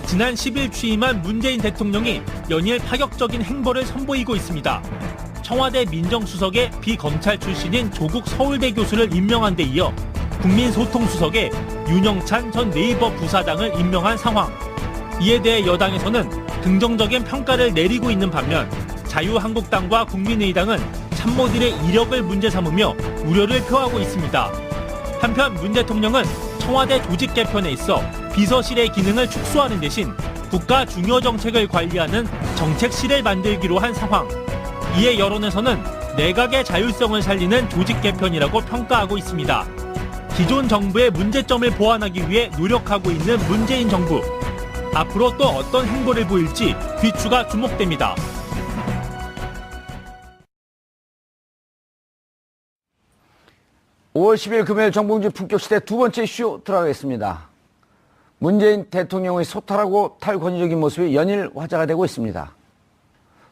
지난 10일 취임한 문재인 대통령이 연일 파격적인 행보를 선보이고 있습니다. 청와대 민정수석에 비검찰 출신인 조국 서울대 교수를 임명한 데 이어 국민소통수석에 윤영찬 전 네이버 부사장을 임명한 상황. 이에 대해 여당에서는 긍정적인 평가를 내리고 있는 반면 자유한국당과 국민의당은 참모들의 이력을 문제 삼으며 우려를 표하고 있습니다. 한편 문 대통령은 청와대 조직 개편에 있어 비서실의 기능을 축소하는 대신 국가 중요 정책을 관리하는 정책실을 만들기로 한 상황. 이에 여론에서는 내각의 자율성을 살리는 조직 개편이라고 평가하고 있습니다. 기존 정부의 문제점을 보완하기 위해 노력하고 있는 문재인 정부. 앞으로 또 어떤 행보를 보일지 귀추가 주목됩니다. (5월 10일) 금요일 정봉주 품격시대 두 번째 이슈 들어가겠습니다. 문재인 대통령의 소탈하고 탈권위적인 모습이 연일 화제가 되고 있습니다.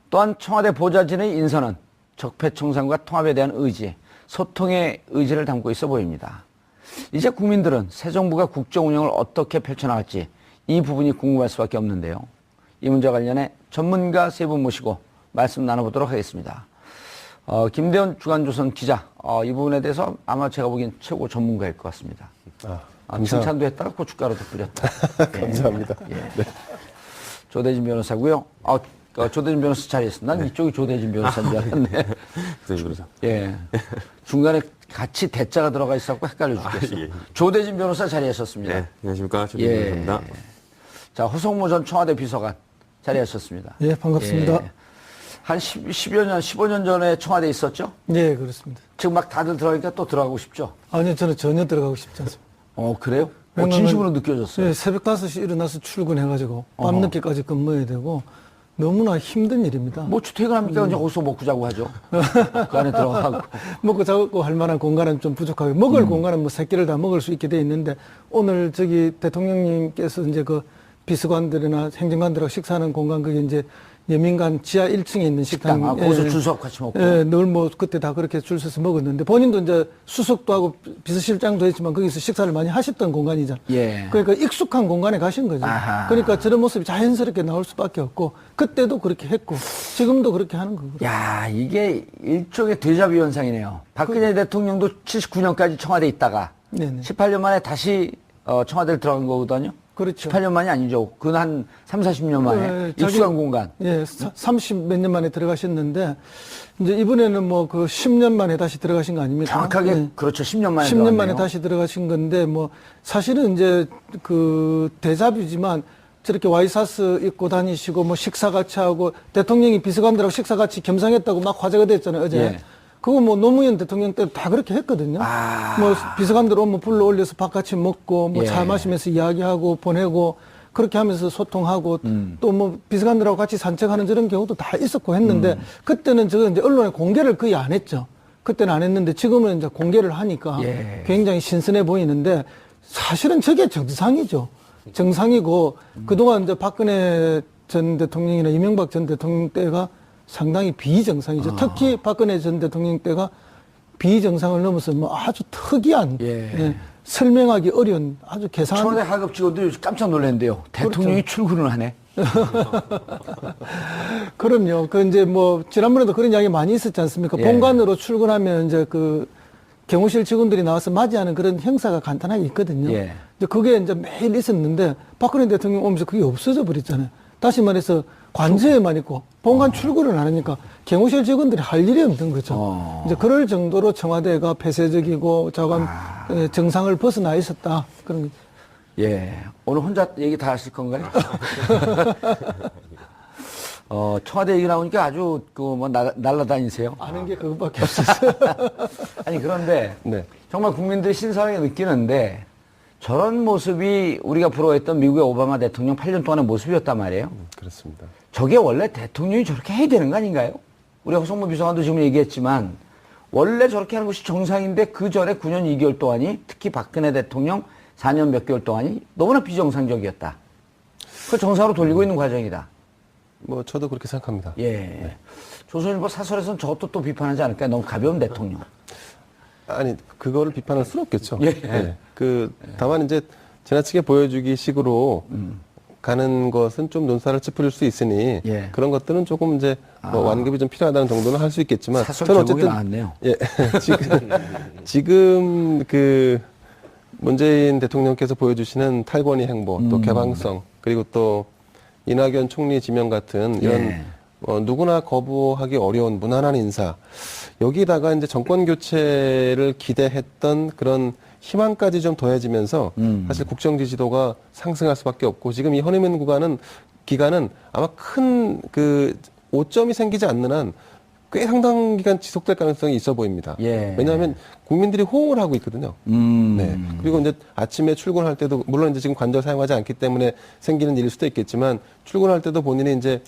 또한 청와대 보좌진의 인선은 적폐청산과 통합에 대한 의지, 소통의 의지를 담고 있어 보입니다. 이제 국민들은 새 정부가 국정 운영을 어떻게 펼쳐나갈지 이 부분이 궁금할 수밖에 없는데요. 이 문제와 관련해 전문가 세 분 모시고 말씀 나눠보도록 하겠습니다. 김대현 주간조선 기자, 이 부분에 대해서 아마 제가 보기엔 최고 전문가일 것 같습니다. 칭찬도 했다가 고춧가루도 뿌렸다. 감사합니다. 예. 네. 조대진 변호사고요. 조대진 변호사 자리했습니다. 난 이쪽이 조대진 변호사인 줄 알았네. 그렇죠. 예. 중간에 같이 대자가 들어가 있었고 헷갈려 죽겠어. 예. 조대진 변호사 자리하셨습니다. 네, 안녕하십니까. 조대진 변호사입니다. 자, 허성무 전 청와대 비서관 자리하셨습니다. 예, 반갑습니다. 예. 한 10여 년, 15년 전에 청와대에 있었죠? 예, 그렇습니다. 지금 막 다들 들어가니까 또 들어가고 싶죠? 아니요, 저는 전혀 들어가고 싶지 않습니다. 그래요? 왜냐면, 진심으로 느껴졌어요. 예, 새벽 5시 일어나서 출근해가지고 밤늦게까지 근무해야 되고 너무나 힘든 일입니다. 뭐 퇴근합니까? 이제 거기서 먹고 자고 하죠. 그 안에 들어가고. 먹고 자고 할 만한 공간은 좀 부족하고 먹을 공간은 뭐 새끼를 다 먹을 수 있게 돼 있는데 오늘 저기 대통령님께서 이제 그 비서관들이나 행정관들하고 식사하는 공간 그게 이제 여민관 지하 1층에 있는 식당. 거기서 줄 서고 같이 먹고. 예, 늘 뭐 그때 다 그렇게 줄 서서 먹었는데 본인도 이제 수석도 하고 비서실장도 했지만 거기서 식사를 많이 하셨던 공간이잖아요. 예. 그러니까 익숙한 공간에 가신 거죠. 아하. 그러니까 저런 모습이 자연스럽게 나올 수밖에 없고 그때도 그렇게 했고 지금도 그렇게 하는 거고. 야, 이게 일종의 데자뷰 현상이네요. 박근혜 대통령도 79년까지 청와대에 있다가 네네. 18년 만에 다시 청와대를 들어간 거거든요. 그렇죠. 18년 만이 아니죠. 그건 한 3, 40년 만에 익숙한 공간. 예, 30 몇 년 만에 들어가셨는데 이제 이번에는 뭐 그 10년 만에 다시 들어가신 거 아닙니까? 정확하게 예. 그렇죠. 10년 만에 10년 들어갔네요. 만에 다시 들어가신 건데 뭐 사실은 이제 그 데자뷰지만 저렇게 와이사스 입고 다니시고 뭐 식사 같이 하고 대통령이 비서관들하고 식사 같이 겸상했다고 막 화제가 됐잖아요, 어제. 예. 그거 뭐 노무현 대통령 때 다 그렇게 했거든요. 뭐 비서관들 오면 불러 올려서 밥 같이 먹고 뭐 차 예. 마시면서 이야기하고 보내고 그렇게 하면서 소통하고 또 뭐 비서관들하고 같이 산책하는 저런 경우도 다 있었고 했는데 그때는 저거 이제 언론에 공개를 거의 안 했죠. 그때는 안 했는데 지금은 이제 공개를 하니까 예. 굉장히 신선해 보이는데 사실은 저게 정상이죠. 정상이고 그동안 이제 박근혜 전 대통령이나 이명박 전 대통령 때가 상당히 비정상이죠. 특히 박근혜 전 대통령 때가 비정상을 넘어서 뭐 아주 특이한 예. 설명하기 어려운 아주 계산. 청와대 하급 직원들이 깜짝 놀랐는데요. 대통령이 그렇죠. 출근을 하네. 그럼요. 그 이제 뭐 지난번에도 그런 이야기 많이 있었지 않습니까? 예. 본관으로 출근하면 이제 그 경호실 직원들이 나와서 맞이하는 그런 행사가 간단하게 있거든요. 예. 이제 그게 이제 매일 있었는데 박근혜 대통령 오면서 그게 없어져 버렸잖아요. 다시 말해서 관저에만 있고 본관 출근을 안 하니까 경호실 직원들이 할 일이 없는 거죠. 이제 그럴 정도로 청와대가 폐쇄적이고 자관 정상을 벗어나 있었다. 그런 거죠. 예. 오늘 혼자 얘기 다 하실 건가요? 청와대 얘기 나오니까 아주 뭐 날라다니세요. 아는 게 그것밖에 없었어요. 아니 그런데 네. 정말 국민들이 신선하게 느끼는데 저런 모습이 우리가 부러워했던 미국의 오바마 대통령 8년 동안의 모습이었단 말이에요. 그렇습니다. 저게 원래 대통령이 저렇게 해야 되는 거 아닌가요? 우리 허성무 비서관도 지금 얘기했지만 원래 저렇게 하는 것이 정상인데 그 전에 9년 2개월 동안이 특히 박근혜 대통령 4년 몇 개월 동안이 너무나 비정상적이었다. 그걸 정상으로 돌리고 있는 과정이다. 뭐 저도 그렇게 생각합니다. 예. 네. 조선일보 사설에서는 저것도 또 비판하지 않을까요? 너무 가벼운 대통령. 아니 그거를 비판할 수는 없겠죠. 예. 네. 다만 이제 지나치게 보여주기 식으로 가는 것은 좀 논사를 찌푸릴 수 있으니 예. 그런 것들은 조금 이제 뭐 완급이 좀 필요하다는 정도는 할 수 있겠지만 사설 저는 제목이 어쨌든 나왔네요. 예 지금 그 문재인 대통령께서 보여주시는 탈권위 행보 또 개방성 그리고 또 이낙연 총리 지명 같은 이런 예. 누구나 거부하기 어려운 무난한 인사 여기다가 이제 정권 교체를 기대했던 그런 희망까지 좀 더해지면서 사실 국정 지지도가 상승할 수밖에 없고 지금 이 허니문 기간은 아마 큰 그 오점이 생기지 않는 한 꽤 상당 기간 지속될 가능성이 있어 보입니다. 예. 왜냐하면 국민들이 호응을 하고 있거든요. 네. 그리고 이제 아침에 출근할 때도 물론 이제 지금 관절 사용하지 않기 때문에 생기는 일일 수도 있겠지만 출근할 때도 본인이 이제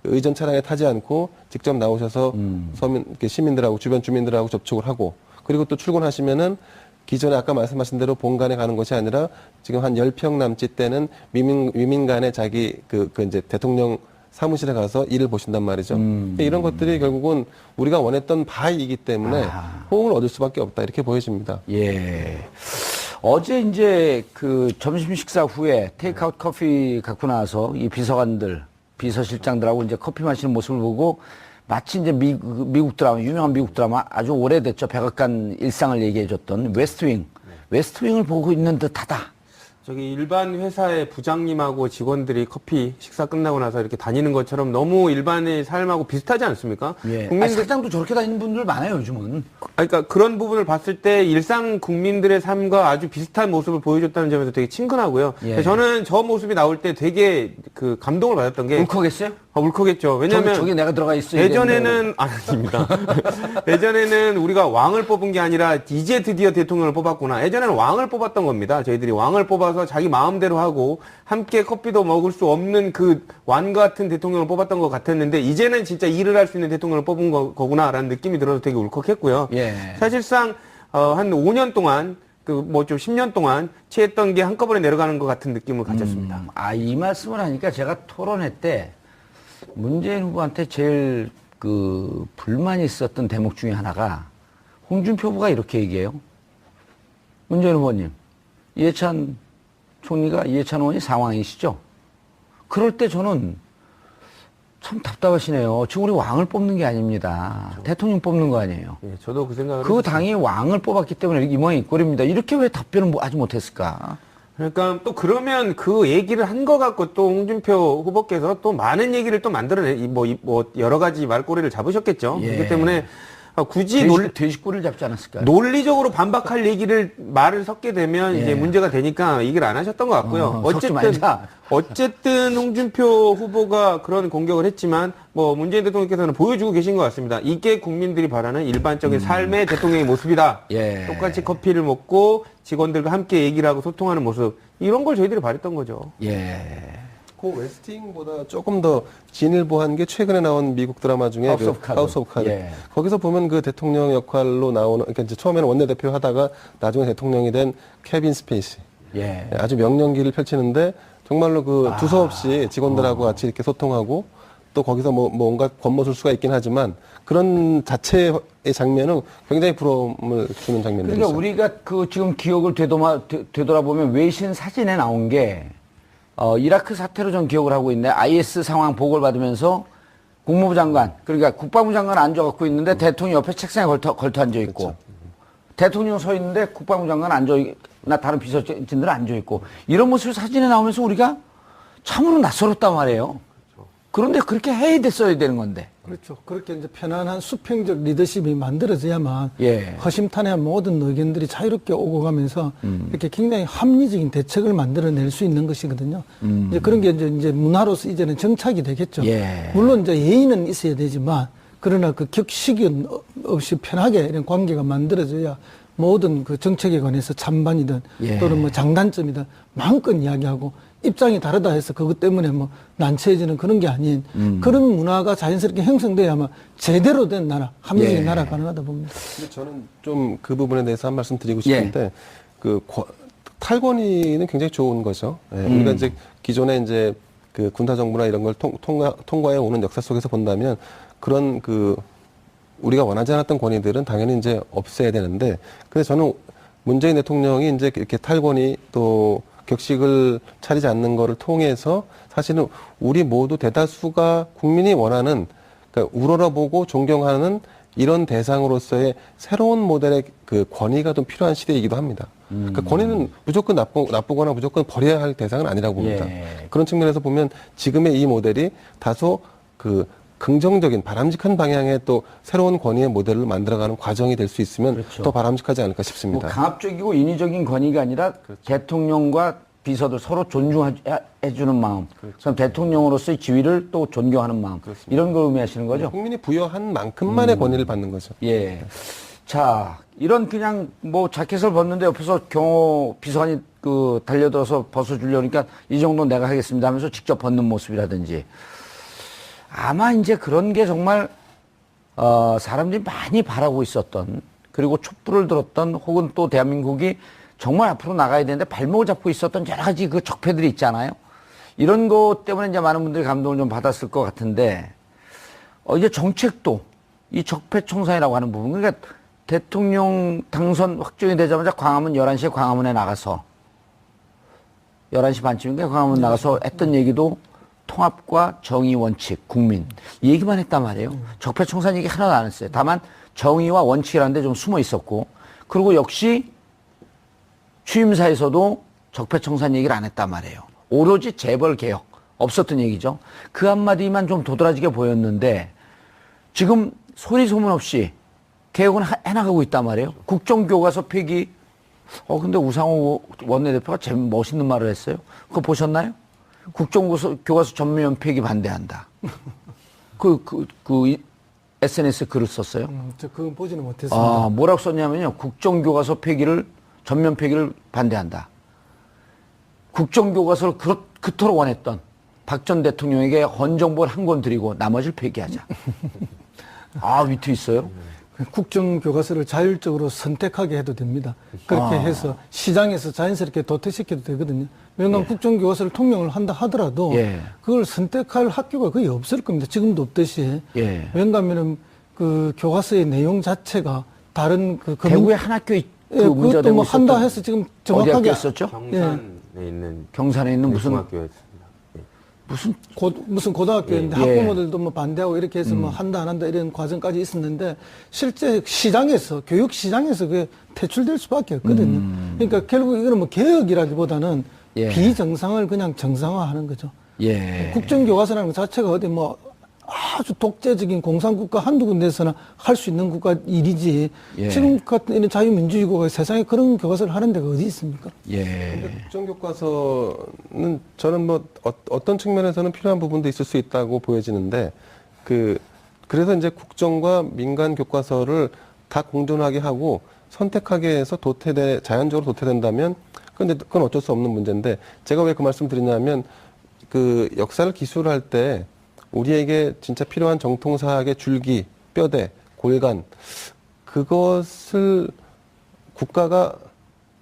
의전 차량에 타지 않고 직접 나오셔서 서민 시민들하고 주변 주민들하고 접촉을 하고 그리고 또 출근하시면은 기존에 아까 말씀하신 대로 본관에 가는 것이 아니라 지금 한 10평 남짓 되는 위민관에 자기 그 이제 대통령 사무실에 가서 일을 보신단 말이죠. 이런 것들이 결국은 우리가 원했던 바이기 때문에 호응을 얻을 수밖에 없다 이렇게 보여집니다. 예. 어제 이제 그 점심 식사 후에 테이크아웃 커피 갖고 나와서 이 비서관들, 비서실장들하고 이제 커피 마시는 모습을 보고 마치 이제 미국 드라마, 유명한 미국 드라마 아주 오래됐죠. 백악관 일상을 얘기해줬던 웨스트윙을 보고 있는 듯하다. 저기 일반 회사의 부장님하고 직원들이 커피 식사 끝나고 나서 이렇게 다니는 것처럼 너무 일반의 삶하고 비슷하지 않습니까? 예. 국민들 사장도 저렇게 다니는 분들 많아요, 요즘은. 그러니까 그런 부분을 봤을 때 일상 국민들의 삶과 아주 비슷한 모습을 보여줬다는 점에서 되게 친근하고요. 예. 저는 저 모습이 나올 때 되게 그 감동을 받았던 게 울컥했어요? 울컥했죠. 왜냐면 저기 내가 들어가 있어. 예전에는 아닙니다. 예전에는 우리가 왕을 뽑은 게 아니라 이제 드디어 대통령을 뽑았구나. 예전에는 왕을 뽑았던 겁니다. 저희들이 왕을 뽑아서 자기 마음대로 하고 함께 커피도 먹을 수 없는 그 왕 같은 대통령을 뽑았던 것 같았는데 이제는 진짜 일을 할 수 있는 대통령을 뽑은 거구나라는 느낌이 들어서 되게 울컥했고요. 예. 사실상 한 5년 동안 그 뭐 좀 10년 동안 취했던 게 한꺼번에 내려가는 것 같은 느낌을 가졌습니다. 이 말씀을 하니까 제가 토론회 때 문재인 후보한테 제일 그 불만이 있었던 대목 중에 하나가 홍준표 후보가 이렇게 얘기해요. 문재인 후보님, 이해찬 총리가 이해찬 의원이 상황이시죠? 그럴 때 저는 참 답답하시네요. 지금 우리 왕을 뽑는 게 아닙니다. 그렇죠. 대통령 뽑는 거 아니에요. 예, 저도 그 생각을 그 했어요. 당이 왕을 뽑았기 때문에 이 모양이 꼴입니다. 이렇게 왜 답변을 하지 못했을까? 그러니까 또 그러면 그 얘기를 한 거 갖고 또 홍준표 후보께서 또 많은 얘기를 또 만들어내 뭐 여러 가지 말꼬리를 잡으셨겠죠. 예. 그렇기 때문에 굳이 돼지꼬리를 잡지 않았을까요? 논리적으로 반박할 얘기를 말을 섞게 되면 예. 이제 문제가 되니까 얘기를 안 하셨던 것 같고요. 섞지 말자. 어쨌든 홍준표 후보가 그런 공격을 했지만 뭐 문재인 대통령께서는 보여주고 계신 것 같습니다. 이게 국민들이 바라는 일반적인 삶의 대통령의 모습이다. 예. 똑같이 커피를 먹고 직원들과 함께 얘기를 하고 소통하는 모습 이런 걸 저희들이 바랬던 거죠. 예. 그 웨스팅보다 조금 더 진일보한 게 최근에 나온 미국 드라마 중에 하우스 오브 카드. 예. 거기서 보면 그 대통령 역할로 나오는 그러니까 이제 처음에는 원내대표 하다가 나중에 대통령이 된 케빈 스페이시. 예. 아주 명령기를 펼치는데 정말로 그 두서없이 직원들하고 같이 이렇게 소통하고 또 거기서 뭐 온갖 권모술수가 있긴 하지만 그런 자체의 장면은 굉장히 부러움을 주는 장면들이죠. 그러니까 우리가 그 지금 기억을 되돌아보면 외신 사진에 나온 게 이라크 사태로 전 기억을 하고 있네. IS 상황 보고를 받으면서 국무부 장관, 그러니까 국방부 장관 앉아갖고 있는데 대통령 옆에 책상에 걸터 앉아있고 그렇죠. 대통령 서 있는데 국방부 장관 나 다른 비서진들 앉아있고 이런 모습이 사진에 나오면서 우리가 참으로 낯설었단 말이에요. 그런데 그렇게 해야 됐어야 되는 건데. 그렇죠. 그렇게 이제 편안한 수평적 리더십이 만들어져야만 예. 허심탄회한 모든 의견들이 자유롭게 오고 가면서 이렇게 굉장히 합리적인 대책을 만들어낼 수 있는 것이거든요. 이제 그런 게 이제 문화로서 이제는 정착이 되겠죠. 예. 물론 이제 예의는 있어야 되지만 그러나 그 격식이 없이 편하게 이런 관계가 만들어져야 모든 그 정책에 관해서 찬반이든 예. 또는 뭐 장단점이든 마음껏 이야기하고 입장이 다르다 해서 그것 때문에 뭐 난처해지는 그런 게 아닌 그런 문화가 자연스럽게 형성돼야만 제대로 된 나라, 합리적인 예. 나라가 가능하다 봅니다. 근데 저는 좀 그 부분에 대해서 한 말씀 드리고 싶은데 그 탈권위는 굉장히 좋은 거죠. 예, 우리가 이제 기존에 이제 그 군사 정부나 이런 걸 통과해 오는 역사 속에서 본다면 그런 그 우리가 원하지 않았던 권위들은 당연히 이제 없애야 되는데 근데 저는 문재인 대통령이 이제 이렇게 탈권위 또 격식을 차리지 않는 거를 통해서 사실은 우리 모두 대다수가 국민이 원하는, 그러니까 우러러보고 존경하는 이런 대상으로서의 새로운 모델의 그 권위가 좀 필요한 시대이기도 합니다. 그러니까 권위는 무조건 나쁘거나 무조건 버려야 할 대상은 아니라고 봅니다. 예. 그런 측면에서 보면 지금의 이 모델이 다소 그 긍정적인 바람직한 방향의 또 새로운 권위의 모델을 만들어가는 과정이 될 수 있으면 그렇죠. 더 바람직하지 않을까 뭐 싶습니다. 강압적이고 인위적인 권위가 아니라 대통령과 비서들 서로 존중해주는 마음, 그럼 대통령으로서의 지위를 또 존경하는 마음, 이런 걸 의미하시는 거죠? 국민이 부여한 만큼만의 권위를 받는 거죠. 예. 자, 이런 그냥 뭐 자켓을 벗는데 옆에서 경호 비서관이 그 달려들어서 벗어주려니까 이 정도 내가 하겠습니다 하면서 직접 벗는 모습이라든지 아마 이제 그런 게 정말 사람들이 많이 바라고 있었던, 그리고 촛불을 들었던, 혹은 또 대한민국이 정말 앞으로 나가야 되는데 발목을 잡고 있었던 여러 가지 그 적폐들이 있잖아요. 이런 것 때문에 이제 많은 분들이 감동을 좀 받았을 것 같은데, 이제 정책도 이 적폐청산이라고 하는 부분, 그러니까 대통령 당선 확정이 되자마자 광화문 11시에 광화문에 나가서 11시 반쯤인가 광화문 나가서 했던 얘기도 통합과 정의 원칙, 국민, 이 얘기만 했단 말이에요. 적폐청산 얘기 하나도 안 했어요. 다만 정의와 원칙이라는 데 좀 숨어 있었고, 그리고 역시 취임사에서도 적폐청산 얘기를 안 했단 말이에요. 오로지 재벌개혁, 없었던 얘기죠. 그 한마디만 좀 도드라지게 보였는데 지금 소리 소문 없이 개혁은 해나가고 있단 말이에요. 국정교과서 폐기, 근데 우상호 원내대표가 제일 멋있는 말을 했어요. 그거 보셨나요? 국정교과서 전면 폐기 반대한다. SNS에 글을 썼어요. 저 그건 보지는 못했습니다. 뭐라고 썼냐면요. 국정교과서 폐기를, 전면 폐기를 반대한다. 국정교과서를 그토록 원했던 박 전 대통령에게 헌정본 한 권 드리고 나머지를 폐기하자. 위트 있어요? 국정교과서를 자율적으로 선택하게 해도 됩니다. 그렇게 해서 시장에서 자연스럽게 도태시켜도 되거든요. 왜냐하면 국정교과서를 통용을 한다 하더라도 그걸 선택할 학교가 거의 없을 겁니다. 지금도 없듯이. 왜냐하면 그 교과서의 내용 자체가 다른 대구에 한 학교 문제가 그것도 되고 뭐 한다 있었던, 해서 지금 정확하게 어디 학교였었죠? 경산에 있는 무슨 중학교였습니다. 무슨 고등학교였는데 학부모들도 뭐 반대하고 이렇게 해서 뭐 한다 안 한다 이런 과정까지 있었는데 실제 시장에서, 교육 시장에서 그게 퇴출될 수밖에 없거든요. 그러니까 결국 이거는 뭐 개혁이라기보다는 비정상을 그냥 정상화하는 거죠. 국정교과서라는 것 자체가 어디 뭐 아주 독재적인 공산국가 한두 군데서나 할 수 있는 국가 일이지 지금 같은 이런 자유민주주의국가 세상에 그런 교과서를 하는 데가 어디 있습니까? 근데 국정교과서는 저는 뭐 어떤 측면에서는 필요한 부분도 있을 수 있다고 보여지는데 그래서 이제 국정과 민간 교과서를 다 공존하게 하고 선택하게 해서 자연적으로 도태된다면 그건 어쩔 수 없는 문제인데, 제가 왜 그 말씀 드리냐면 그 역사를 기술할 때 우리에게 진짜 필요한 정통사학의 줄기, 뼈대, 골간, 그것을 국가가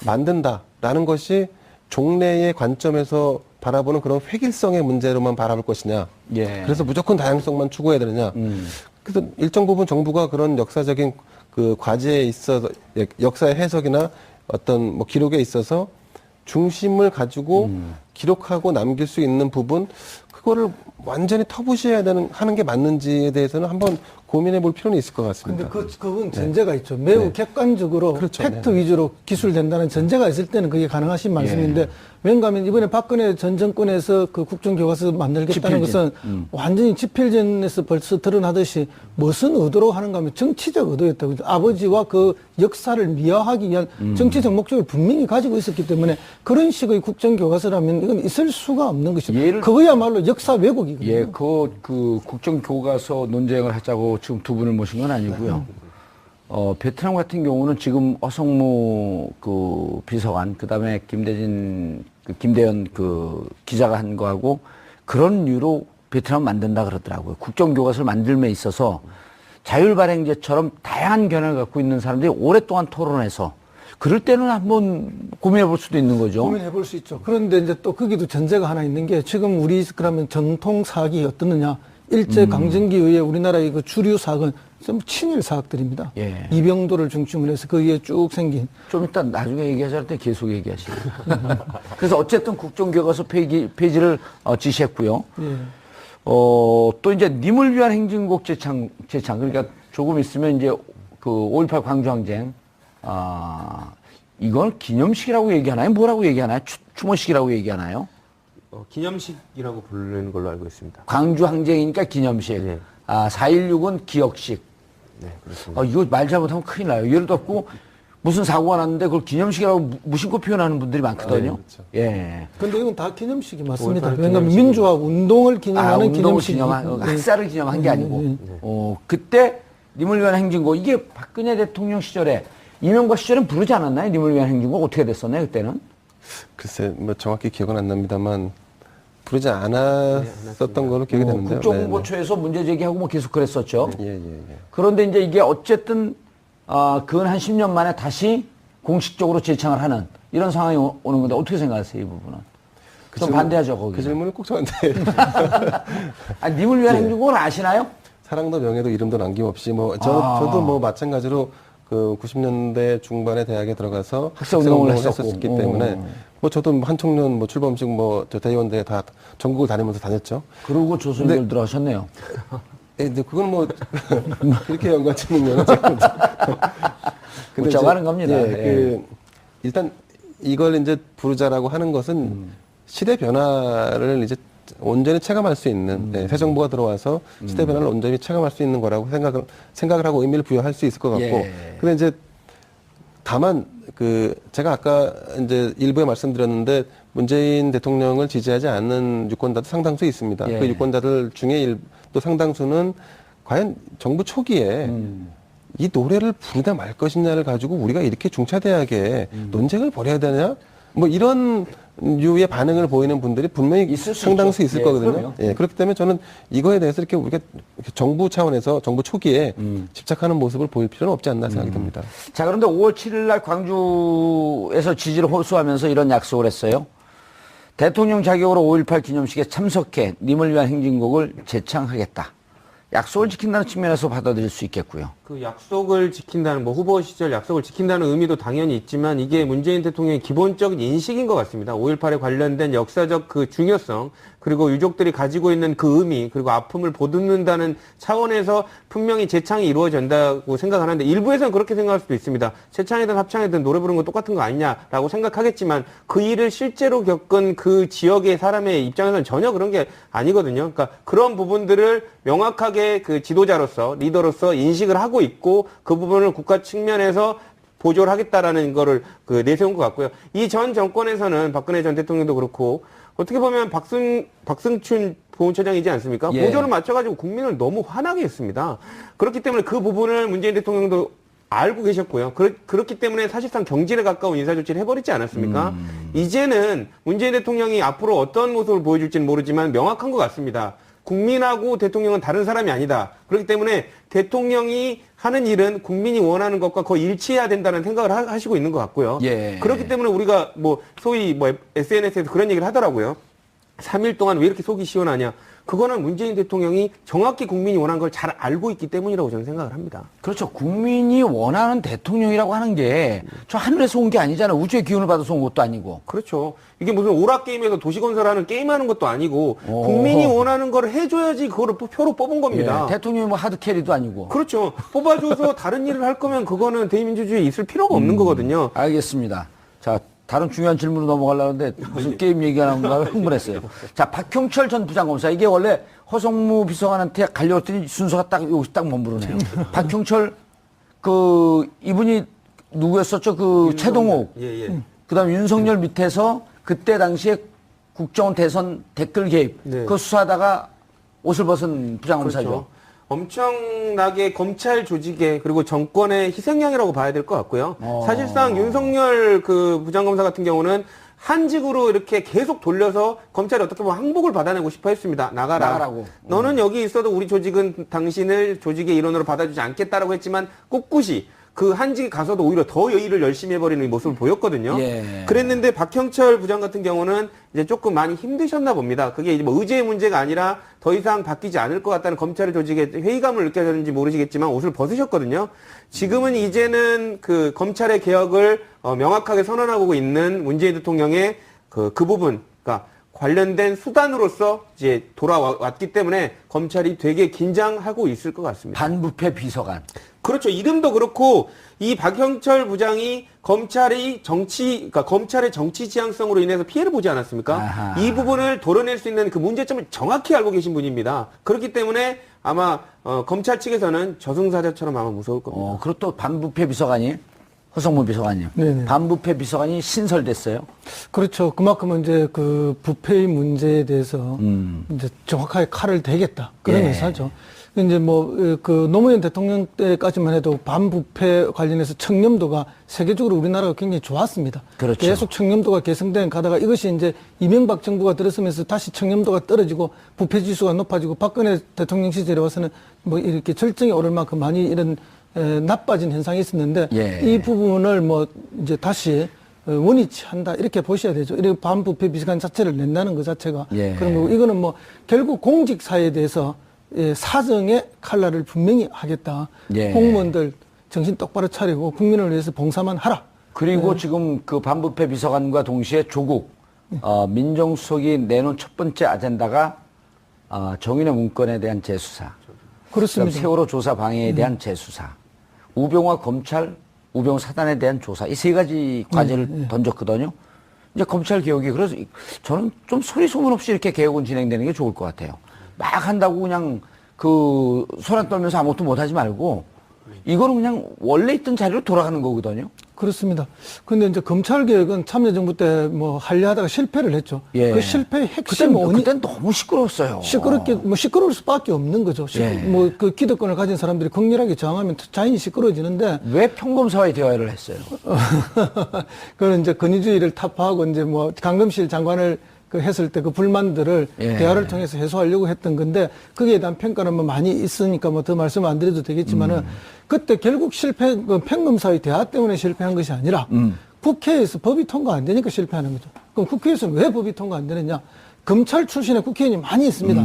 만든다라는 것이 종래의 관점에서 바라보는 그런 획일성의 문제로만 바라볼 것이냐. 그래서 무조건 다양성만 추구해야 되느냐. 그래서 일정 부분 정부가 그런 역사적인 그 과제에 있어서, 역사의 해석이나 어떤 뭐 기록에 있어서 중심을 가지고 기록하고 남길 수 있는 부분, 그거를 완전히 터부시해야 하는 게 맞는지에 대해서는 한번 고민해 볼 필요는 있을 것 같습니다. 근데 그건 전제가 있죠. 매우 객관적으로 그렇죠. 팩트 위주로 기술된다는 전제가 있을 때는 그게 가능하신 말씀인데, 왠가하면 이번에 박근혜 전 정권에서 그 국정교과서 만들겠다는 것은 완전히 집필전에서 벌써 드러나듯이 무슨 의도로 하는가 하면 정치적 의도였다고. 아버지와 그 역사를 미화하기 위한 정치적 목적을 분명히 가지고 있었기 때문에 그런 식의 국정교과서라면 이건 있을 수가 없는 것이죠. 그거야말로 역사 왜곡이거든요. 그 국정교과서 논쟁을 하자고 지금 두 분을 모신 건 아니고요. 베트남 같은 경우는 지금 어성무 그 비서관, 그 다음에 김대현 그 기자가 한 거하고 그런 이유로 베트남 만든다 그러더라고요. 국정교과서를 만들m에 있어서 자율발행제처럼 다양한 견해를 갖고 있는 사람들이 오랫동안 토론해서 그럴 때는 한번 고민해 볼 수도 있는 거죠. 고민해 볼 수 있죠. 그런데 이제 또 거기도 전제가 하나 있는 게, 지금 우리 그러면 전통 사학이 어떻느냐. 일제 강점기 이후에 우리나라의 그 주류 사학은 좀 친일 사학들입니다. 예. 이병도를 중심으로 해서 그 위에 쭉 생긴. 좀 이따 나중에 얘기하자 할 때 계속 얘기하시고. 그래서 어쨌든 국정교과서 폐지를 지시했고요. 예. 또 이제 님을 위한 행진곡 제창. 그러니까 조금 있으면 이제 그 5.18 광주항쟁, 이걸 기념식이라고 얘기하나요? 뭐라고 얘기하나요? 추모식이라고 얘기하나요? 기념식이라고 부르는 걸로 알고 있습니다. 광주항쟁이니까 기념식. 네. 4.16은 기억식. 네, 그렇습니다. 이거 말 잘못하면 큰일 나요. 예를 들어 무슨 사고가 났는데 그걸 기념식이라고 무심코 표현하는 분들이 많거든요. 그렇죠. 예. 근데 이건 다 기념식이 맞습니다. 5.18 왜냐하면 기념식이고. 민주화 운동을 기념하는 운동을 기념식이. 학살을 기념한 게 아니고. 그때 님을 위한 행진곡, 이게 박근혜 대통령 시절에, 이명박 시절엔 부르지 않았나요? 님을 위한 행진곡 어떻게 됐었나요, 그때는? 글쎄, 뭐 정확히 기억은 안 납니다만 부르지 않았었던 걸로 기억이 되는데요. 국정홍보처에서 문제 제기하고 뭐 계속 그랬었죠. 예. 그런데 이제 이게 어쨌든, 근 한 10년 만에 다시 공식적으로 재창을 하는 이런 상황이 오는 건데 어떻게 생각하세요, 이 부분은? 좀 반대하죠, 거기. 그 질문을 꼭 저한테. 님을 위한 행진곡을 아시나요? 사랑도 명예도 이름도 남김없이 저도 뭐 마찬가지로 그 90년대 중반에 대학에 들어가서 학생운동을 했었기 때문에 뭐 저도 한 청년 뭐 출범식 뭐 대의원대 다 전국을 다니면서 다녔죠. 그러고 조선인들 들어가셨네요. 근데 그건 뭐 그렇게 연관짓는요. 웃자고 하는 겁니다. 예. 일단 이걸 이제 부르자라고 하는 것은 시대 변화를 이제 온전히 체감할 수 있는 새 정부가 들어와서 시대 변화를 온전히 체감할 수 있는 거라고 생각을 하고 의미를 부여할 수 있을 것 같고. 예. 근데 이제 다만 제가 아까 이제 일부에 말씀드렸는데 문재인 대통령을 지지하지 않는 유권자도 상당수 있습니다. 예. 그 유권자들 중에 또 상당수는 과연 정부 초기에 이 노래를 부르다 말 것이냐를 가지고 우리가 이렇게 중차대하게 논쟁을 벌여야 되냐? 뭐 이런 류의 반응을 보이는 분들이 분명히 있을 수 상당수 있죠. 있을 예, 거거든요. 그럼요. 예, 그렇기 때문에 저는 이거에 대해서 이렇게 우리가 정부 차원에서 정부 초기에 집착하는 모습을 보일 필요는 없지 않나 생각이 듭니다. 자, 그런데 5월 7일 날 광주에서 지지를 호소하면서 이런 약속을 했어요. 대통령 자격으로 5.18 기념식에 참석해 님을 위한 행진곡을 재창하겠다. 약속을 지킨다는 측면에서 받아들일 수 있겠고요. 그 약속을 지킨다는 뭐 후보 시절 약속을 지킨다는 의미도 당연히 있지만 이게 문재인 대통령의 기본적인 인식인 것 같습니다. 5.18에 관련된 역사적 그 중요성 그리고 유족들이 가지고 있는 그 의미 그리고 아픔을 보듬는다는 차원에서 분명히 재창이 이루어진다고 생각하는데 일부에서는 그렇게 생각할 수도 있습니다. 재창이든 합창이든 노래 부르는 거 똑같은 거 아니냐라고 생각하겠지만 그 일을 실제로 겪은 그 지역의 사람의 입장에서는 전혀 그런 게 아니거든요. 그러니까 그런 부분들을 명확하게 그 지도자로서 리더로서 인식을 하고 있고 그 부분을 국가 측면에서 보조를 하겠다라는 거를 그 내세운 것 같고요. 이 전 정권에서는 박근혜 전 대통령도 그렇고 어떻게 보면 박승춘 보훈처장이지 않습니까? 예. 보조를 맞춰가지고 국민을 너무 화나게 했습니다. 그렇기 때문에 그 부분을 문재인 대통령도 알고 계셨고요. 그렇기 때문에 사실상 경질에 가까운 인사조치를 해버리지 않았습니까? 이제는 문재인 대통령이 앞으로 어떤 모습을 보여줄지는 모르지만 명확한 것 같습니다. 국민하고 대통령은 다른 사람이 아니다. 그렇기 때문에 대통령이 하는 일은 국민이 원하는 것과 거의 일치해야 된다는 생각을 하시고 있는 것 같고요. 예. 그렇기 때문에 우리가 뭐 소위 뭐 SNS에서 그런 얘기를 하더라고요. 3일 동안 왜 이렇게 속이 시원하냐. 그거는 문재인 대통령이 정확히 국민이 원하는 걸 잘 알고 있기 때문이라고 저는 생각을 합니다. 그렇죠. 국민이 원하는 대통령이라고 하는 게 저 하늘에서 온 게 아니잖아요. 우주의 기운을 받아서 온 것도 아니고. 그렇죠. 이게 무슨 오락게임에서 도시건설하는 게임하는 것도 아니고 국민이 원하는 걸 해줘야지 그거를 표로 뽑은 겁니다. 예, 대통령이 뭐 하드캐리도 아니고. 그렇죠. 뽑아줘서 다른 일을 할 거면 그거는 대의민주주의에 있을 필요가 없는 거거든요. 알겠습니다. 자, 다른 중요한 질문으로 넘어가려는데 무슨 게임 얘기가 나온가 흥분했어요. 자, 박형철 전 부장검사. 이게 원래 허성무 비서관한테 갈려왔더니 순서가 딱 여기 딱 머무르네요. 박형철 이분이 누구였었죠? 최동욱. 예. 그다음 윤석열 밑에서 그때 당시에 국정원 대선 댓글 개입. 네. 그거 수사하다가 옷을 벗은 부장검사죠. 그렇죠. 엄청나게 검찰 조직에 그리고 정권의 희생양이라고 봐야 될 것 같고요. 사실상 윤석열 그 부장검사 같은 경우는 한직으로 이렇게 계속 돌려서 검찰이 어떻게 보면 항복을 받아내고 싶어 했습니다. 나가라고. 너는 여기 있어도 우리 조직은 당신을 조직의 일원으로 받아주지 않겠다라고 했지만 꿋꿋이 그 한직에 가서도 오히려 더 일을 열심히 해버리는 모습을 보였거든요. 예. 그랬는데 박형철 부장 같은 경우는 이제 조금 많이 힘드셨나 봅니다. 그게 이제 뭐 의제의 문제가 아니라 더 이상 바뀌지 않을 것 같다는 검찰의 조직에 회의감을 느껴졌는지 모르시겠지만 옷을 벗으셨거든요. 지금은 이제는 그 검찰의 개혁을 명확하게 선언하고 있는 문재인 대통령의 그 부분, 그러니까 관련된 수단으로서 이제 돌아왔기 때문에 검찰이 되게 긴장하고 있을 것 같습니다. 반부패 비서관. 그렇죠. 이름도 그렇고 이 박형철 부장이 검찰의 정치 지향성으로 인해서 피해를 보지 않았습니까? 아하. 이 부분을 도려낼 수 있는 그 문제점을 정확히 알고 계신 분입니다. 그렇기 때문에 아마 검찰 측에서는 저승사자처럼 아마 무서울 겁니다. 그리고 또 반부패 비서관이 허성무 비서관님. 네네. 반부패 비서관이 신설됐어요. 그렇죠. 그만큼 이제 그 부패의 문제에 대해서 이제 정확하게 칼을 대겠다. 그런 예. 의사죠. 이제 뭐, 그 노무현 대통령 때까지만 해도 반부패 관련해서 청렴도가 세계적으로 우리나라가 굉장히 좋았습니다. 그렇죠. 계속 청렴도가 개선된 가다가 이것이 이제 이명박 정부가 들어서면서 다시 청렴도가 떨어지고 부패 지수가 높아지고 박근혜 대통령 시절에 와서는 뭐 이렇게 절정에 오를 만큼 많이 이런 나빠진 현상이 있었는데 예. 이 부분을 뭐 이제 다시 원위치 한다 이렇게 보셔야 되죠. 이렇게 반부패 비서관 자체를 낸다는 것 자체가 예. 그런 거고 이거는 뭐 결국 공직사에 대해서 사정의 칼날을 분명히 하겠다. 예. 공무원들 정신 똑바로 차리고 국민을 위해서 봉사만 하라. 그리고 지금 그 반부패 비서관과 동시에 조국 민정수석이 내놓은 첫 번째 아젠다가 정인의 문건에 대한 재수사. 그럼 그렇습니다. 세월호 조사 방해에 대한 재수사. 우병우와 검찰, 우병우 사단에 대한 조사. 이 세 가지 과제를 던졌거든요. 이제 검찰 개혁이 그래서 저는 좀 소리 소문 없이 이렇게 개혁은 진행되는 게 좋을 것 같아요. 막 한다고 그냥 그 소란 떨면서 아무것도 못하지 말고 이거는 그냥 원래 있던 자리로 돌아가는 거거든요. 그렇습니다. 근데 이제 검찰 개혁은 참여정부 때 뭐 하려 하다가 실패를 했죠. 예. 그 실패의 핵심 원인 그땐 너무 시끄러웠어요. 시끄러울 수밖에 없는 거죠. 예. 뭐 그 기득권을 가진 사람들이 극렬하게 저항하면 자연히 시끄러워지는데 왜 평검사와의 대화를 했어요? 그건 이제 권위주의를 타파하고 이제 뭐 강금실 장관을 그 했을 때 그 불만들을 예. 대화를 통해서 해소하려고 했던 건데 거기에 대한 평가는 뭐 많이 있으니까 뭐 더 말씀 안 드려도 되겠지만은 그때 결국 그 평검사의 대화 때문에 실패한 것이 아니라 국회에서 법이 통과 안 되니까 실패하는 거죠. 그럼 국회에서는 왜 법이 통과 안 되느냐? 검찰 출신의 국회의원이 많이 있습니다.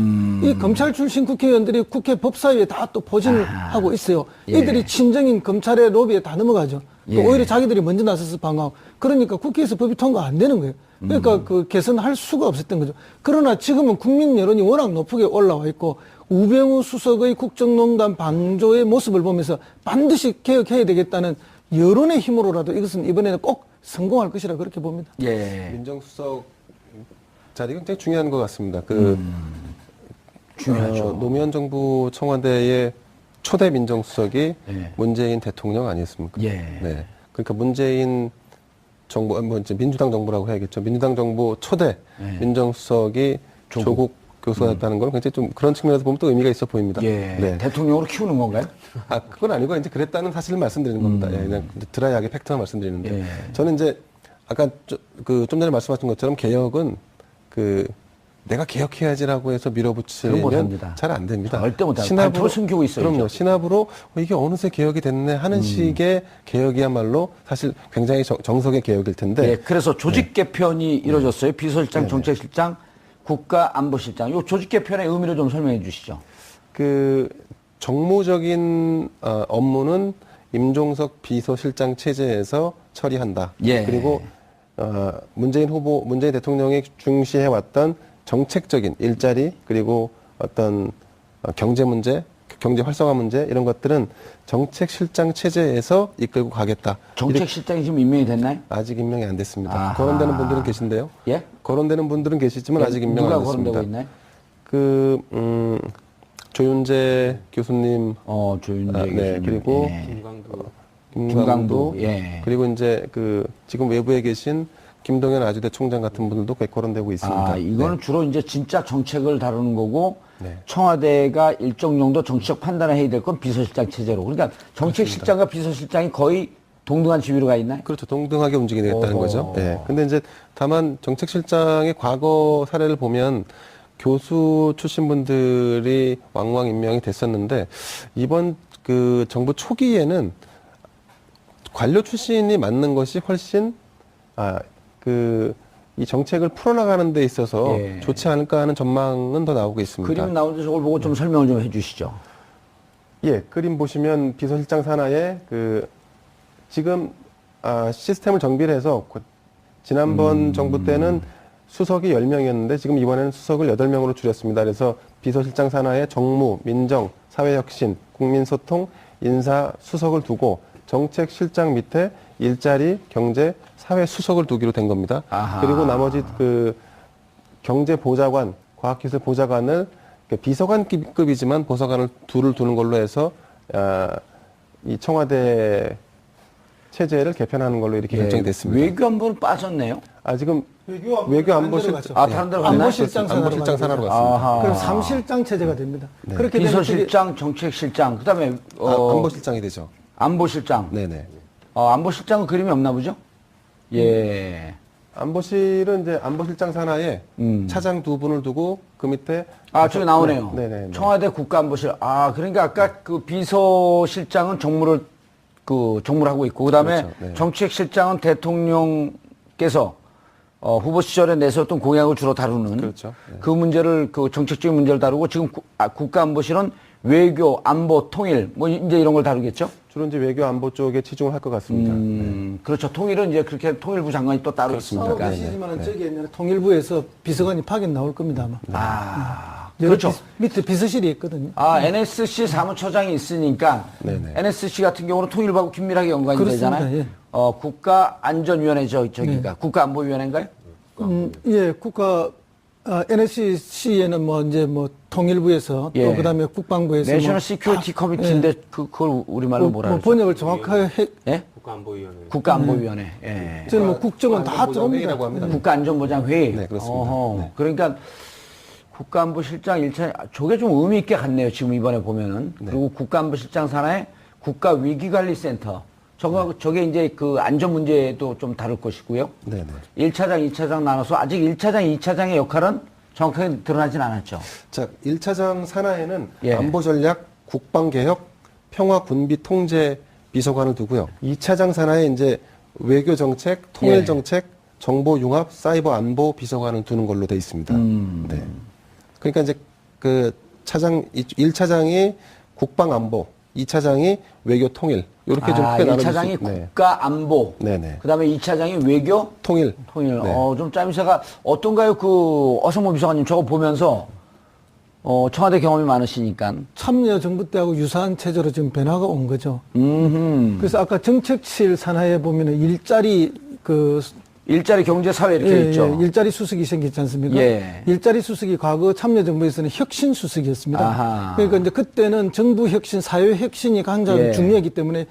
이 검찰 출신 국회의원들이 국회 법사위에 다 또 포진을 하고 있어요. 예. 이들이 친정인 검찰의 로비에 다 넘어가죠. 또 예. 오히려 자기들이 먼저 나서서 방어하고. 그러니까 국회에서 법이 통과 안 되는 거예요. 그러니까 그 개선할 수가 없었던 거죠. 그러나 지금은 국민 여론이 워낙 높게 올라와 있고 우병우 수석의 국정농단 방조의 모습을 보면서 반드시 개혁해야 되겠다는 여론의 힘으로라도 이것은 이번에는 꼭 성공할 것이라 그렇게 봅니다. 예. 민정수석 자리가 굉장히 중요한 것 같습니다. 중요하죠. 노무현 정부 청와대의 초대 민정수석이 예. 문재인 대통령 아니었습니까? 예. 네. 그러니까 문재인 정부, 뭐 이제 민주당 정부라고 해야겠죠. 민주당 정부 초대 예. 민정수석이 조국 교수가 됐다는 건 굉장히 좀 그런 측면에서 보면 또 의미가 있어 보입니다. 예. 네. 대통령으로 키우는 건가요? 그건 아니고 이제 그랬다는 사실을 말씀드리는 겁니다. 예, 그냥 드라이하게 팩트만 말씀드리는데 예. 저는 이제 아까 좀 전에 말씀하신 것처럼 개혁은 내가 개혁해야지라고 해서 그건 밀어붙이면 못합니다. 잘 안 됩니다. 절대 못합니다. 발표로 숨기고 있어야죠. 그럼요. 신압으로 이게 어느새 개혁이 됐네 하는 식의 개혁이야말로 사실 굉장히 정석의 개혁일 텐데. 예, 그래서 조직 개편이 이루어졌어요. 비서실장, 정책실장, 국가안보실장. 이 조직 개편의 의미를 좀 설명해 주시죠. 정무적인 업무는 임종석 비서실장 체제에서 처리한다. 예. 그리고 문재인 대통령이 중시해왔던 정책적인 일자리 그리고 어떤 경제 문제, 경제 활성화 문제 이런 것들은 정책실장 체제에서 이끌고 가겠다. 정책실장이 지금 임명이 됐나요? 아직 임명이 안 됐습니다. 아하. 거론되는 분들은 계신데요. 예? 거론되는 분들은 계시지만 예, 아직 임명 누가 안 됐습니다. 거론되고 있나요? 조윤재 교수님, 조윤재 네, 교수님. 그리고 예. 김강도, 예. 그리고 이제 지금 외부에 계신 김동연 아주대 총장 같은 분들도 거론되고 있습니다. 이거는 주로 이제 진짜 정책을 다루는 거고 네. 청와대가 일정 정도 정치적 판단을 해야 될 건 비서실장 체제로. 그러니까 정책실장과 비서실장이 거의 동등한 지위로 가 있나요? 그렇죠. 동등하게 움직이겠다는 어허. 거죠. 네. 근데 이제 다만 정책실장의 과거 사례를 보면 교수 출신 분들이 왕왕 임명이 됐었는데 이번 정부 초기에는 관료 출신이 맡는 것이 훨씬 이 정책을 풀어나가는 데 있어서 예. 좋지 않을까 하는 전망은 더 나오고 있습니다. 그림 나오는데 저걸 보고 좀 설명을 좀 해주시죠. 예, 그림 보시면 비서실장 산하에 지금 시스템을 정비를 해서 지난번 정부 때는 수석이 10명이었는데 지금 이번에는 수석을 8명으로 줄였습니다. 그래서 비서실장 산하에 정무, 민정, 사회혁신, 국민소통, 인사 수석을 두고 정책실장 밑에 일자리, 경제, 사회 수석을 두기로 된 겁니다. 아하. 그리고 나머지 경제보좌관, 과학기술보좌관을 비서관급이지만 보좌관을 둘을 두는 걸로 해서 이 청와대 체제를 개편하는 걸로 이렇게 결정이 됐습니다. 외교안보는 빠졌네요. 지금 외교안보실 다른 데로 갔나요? 안보실장 안보실장 산하로 갔습니다. 아하. 그럼 3실장 체제가 됩니다. 네. 그렇게 되면 비서실장, 정책실장, 그다음에 안보실장이 되죠. 안보실장. 네네. 안보실장은 그림이 없나 보죠? 예. 안보실은 이제 안보실장 산하에 차장 2분을 두고 그 밑에 저기 나오네요. 네네. 청와대 국가안보실. 그러니까 아까 그 비서실장은 정무를 하고 있고, 그다음에 그렇죠. 네. 정책실장은 대통령께서 후보 시절에 내세웠던 공약을 주로 다루는 그렇죠. 네. 그 문제를 정책적인 문제를 다루고 지금 국가안보실은 외교, 안보, 통일 뭐 이제 이런 걸 다루겠죠? 주로 이제 외교 안보 쪽에 치중을 할 것 같습니다. 네. 그렇죠. 통일은 이제 그렇게 통일부 장관이 또 따로 그렇습니다. 있으니까. 계시지만 저기 옛날에 통일부에서 비서관이 파견 나올 겁니다 아마. 그렇죠. 밑에 비서실이 있거든요. NSC 사무처장이 있으니까 네네. NSC 같은 경우는 통일부하고 긴밀하게 연관이 그렇습니다. 되잖아요. 예. 국가안전위원회 저기가 네. 국가안보위원회인가요? 예, NSC에는 통일부에서 예. 또 그다음에 국방부에서 내셔널 시큐리티 커미티인데 그걸 우리말로 뭐라 그러죠? 번역을 정확하게 예? 국가안보위원회. 국가안보위원회. 예. 저는 국정은 다 안보위원회라고 쩝니다. 합니다. 국가안전보장회의. 네, 그렇습니다. 네. 그러니까 국가안보실장 1차 저게 좀 의미 있게 갔네요. 지금 이번에 보면은. 그리고 국가안보실장 산하에 국가위기관리센터. 저게 이제 그 안전 문제도 좀 다룰 것이고요. 네네. 1차장, 2차장 나눠서 아직 1차장, 2차장의 역할은 정확하게 드러나진 않았죠. 자, 1차장 산하에는 예. 안보전략, 국방개혁, 평화군비통제 비서관을 두고요. 2차장 산하에 이제 외교정책, 통일정책, 정보융합, 사이버 안보 비서관을 두는 걸로 돼 있습니다. 네. 그러니까 이제 그 1차장이 국방안보, 2차장이 외교통일, 이렇게 좀 크게 나눠질 수 1차장이 있- 네. 국가안보. 네네. 그 다음에 2차장이 외교, 통일. 통일. 네. 좀 짜임새가 어떤가요? 어성모 비서관님 저거 보면서, 청와대 경험이 많으시니까. 참여정부 때하고 유사한 체제로 지금 변화가 온 거죠. 그래서 아까 정책실 산하에 보면은 일자리 경제 사회 이렇게 있죠. 일자리 수석이 생겼지 않습니까? 예. 일자리 수석이 과거 참여정부에서는 혁신 수석이었습니다. 아하. 그러니까 이제 그때는 정부 혁신, 사회 혁신이 가장 예. 중요하기 때문에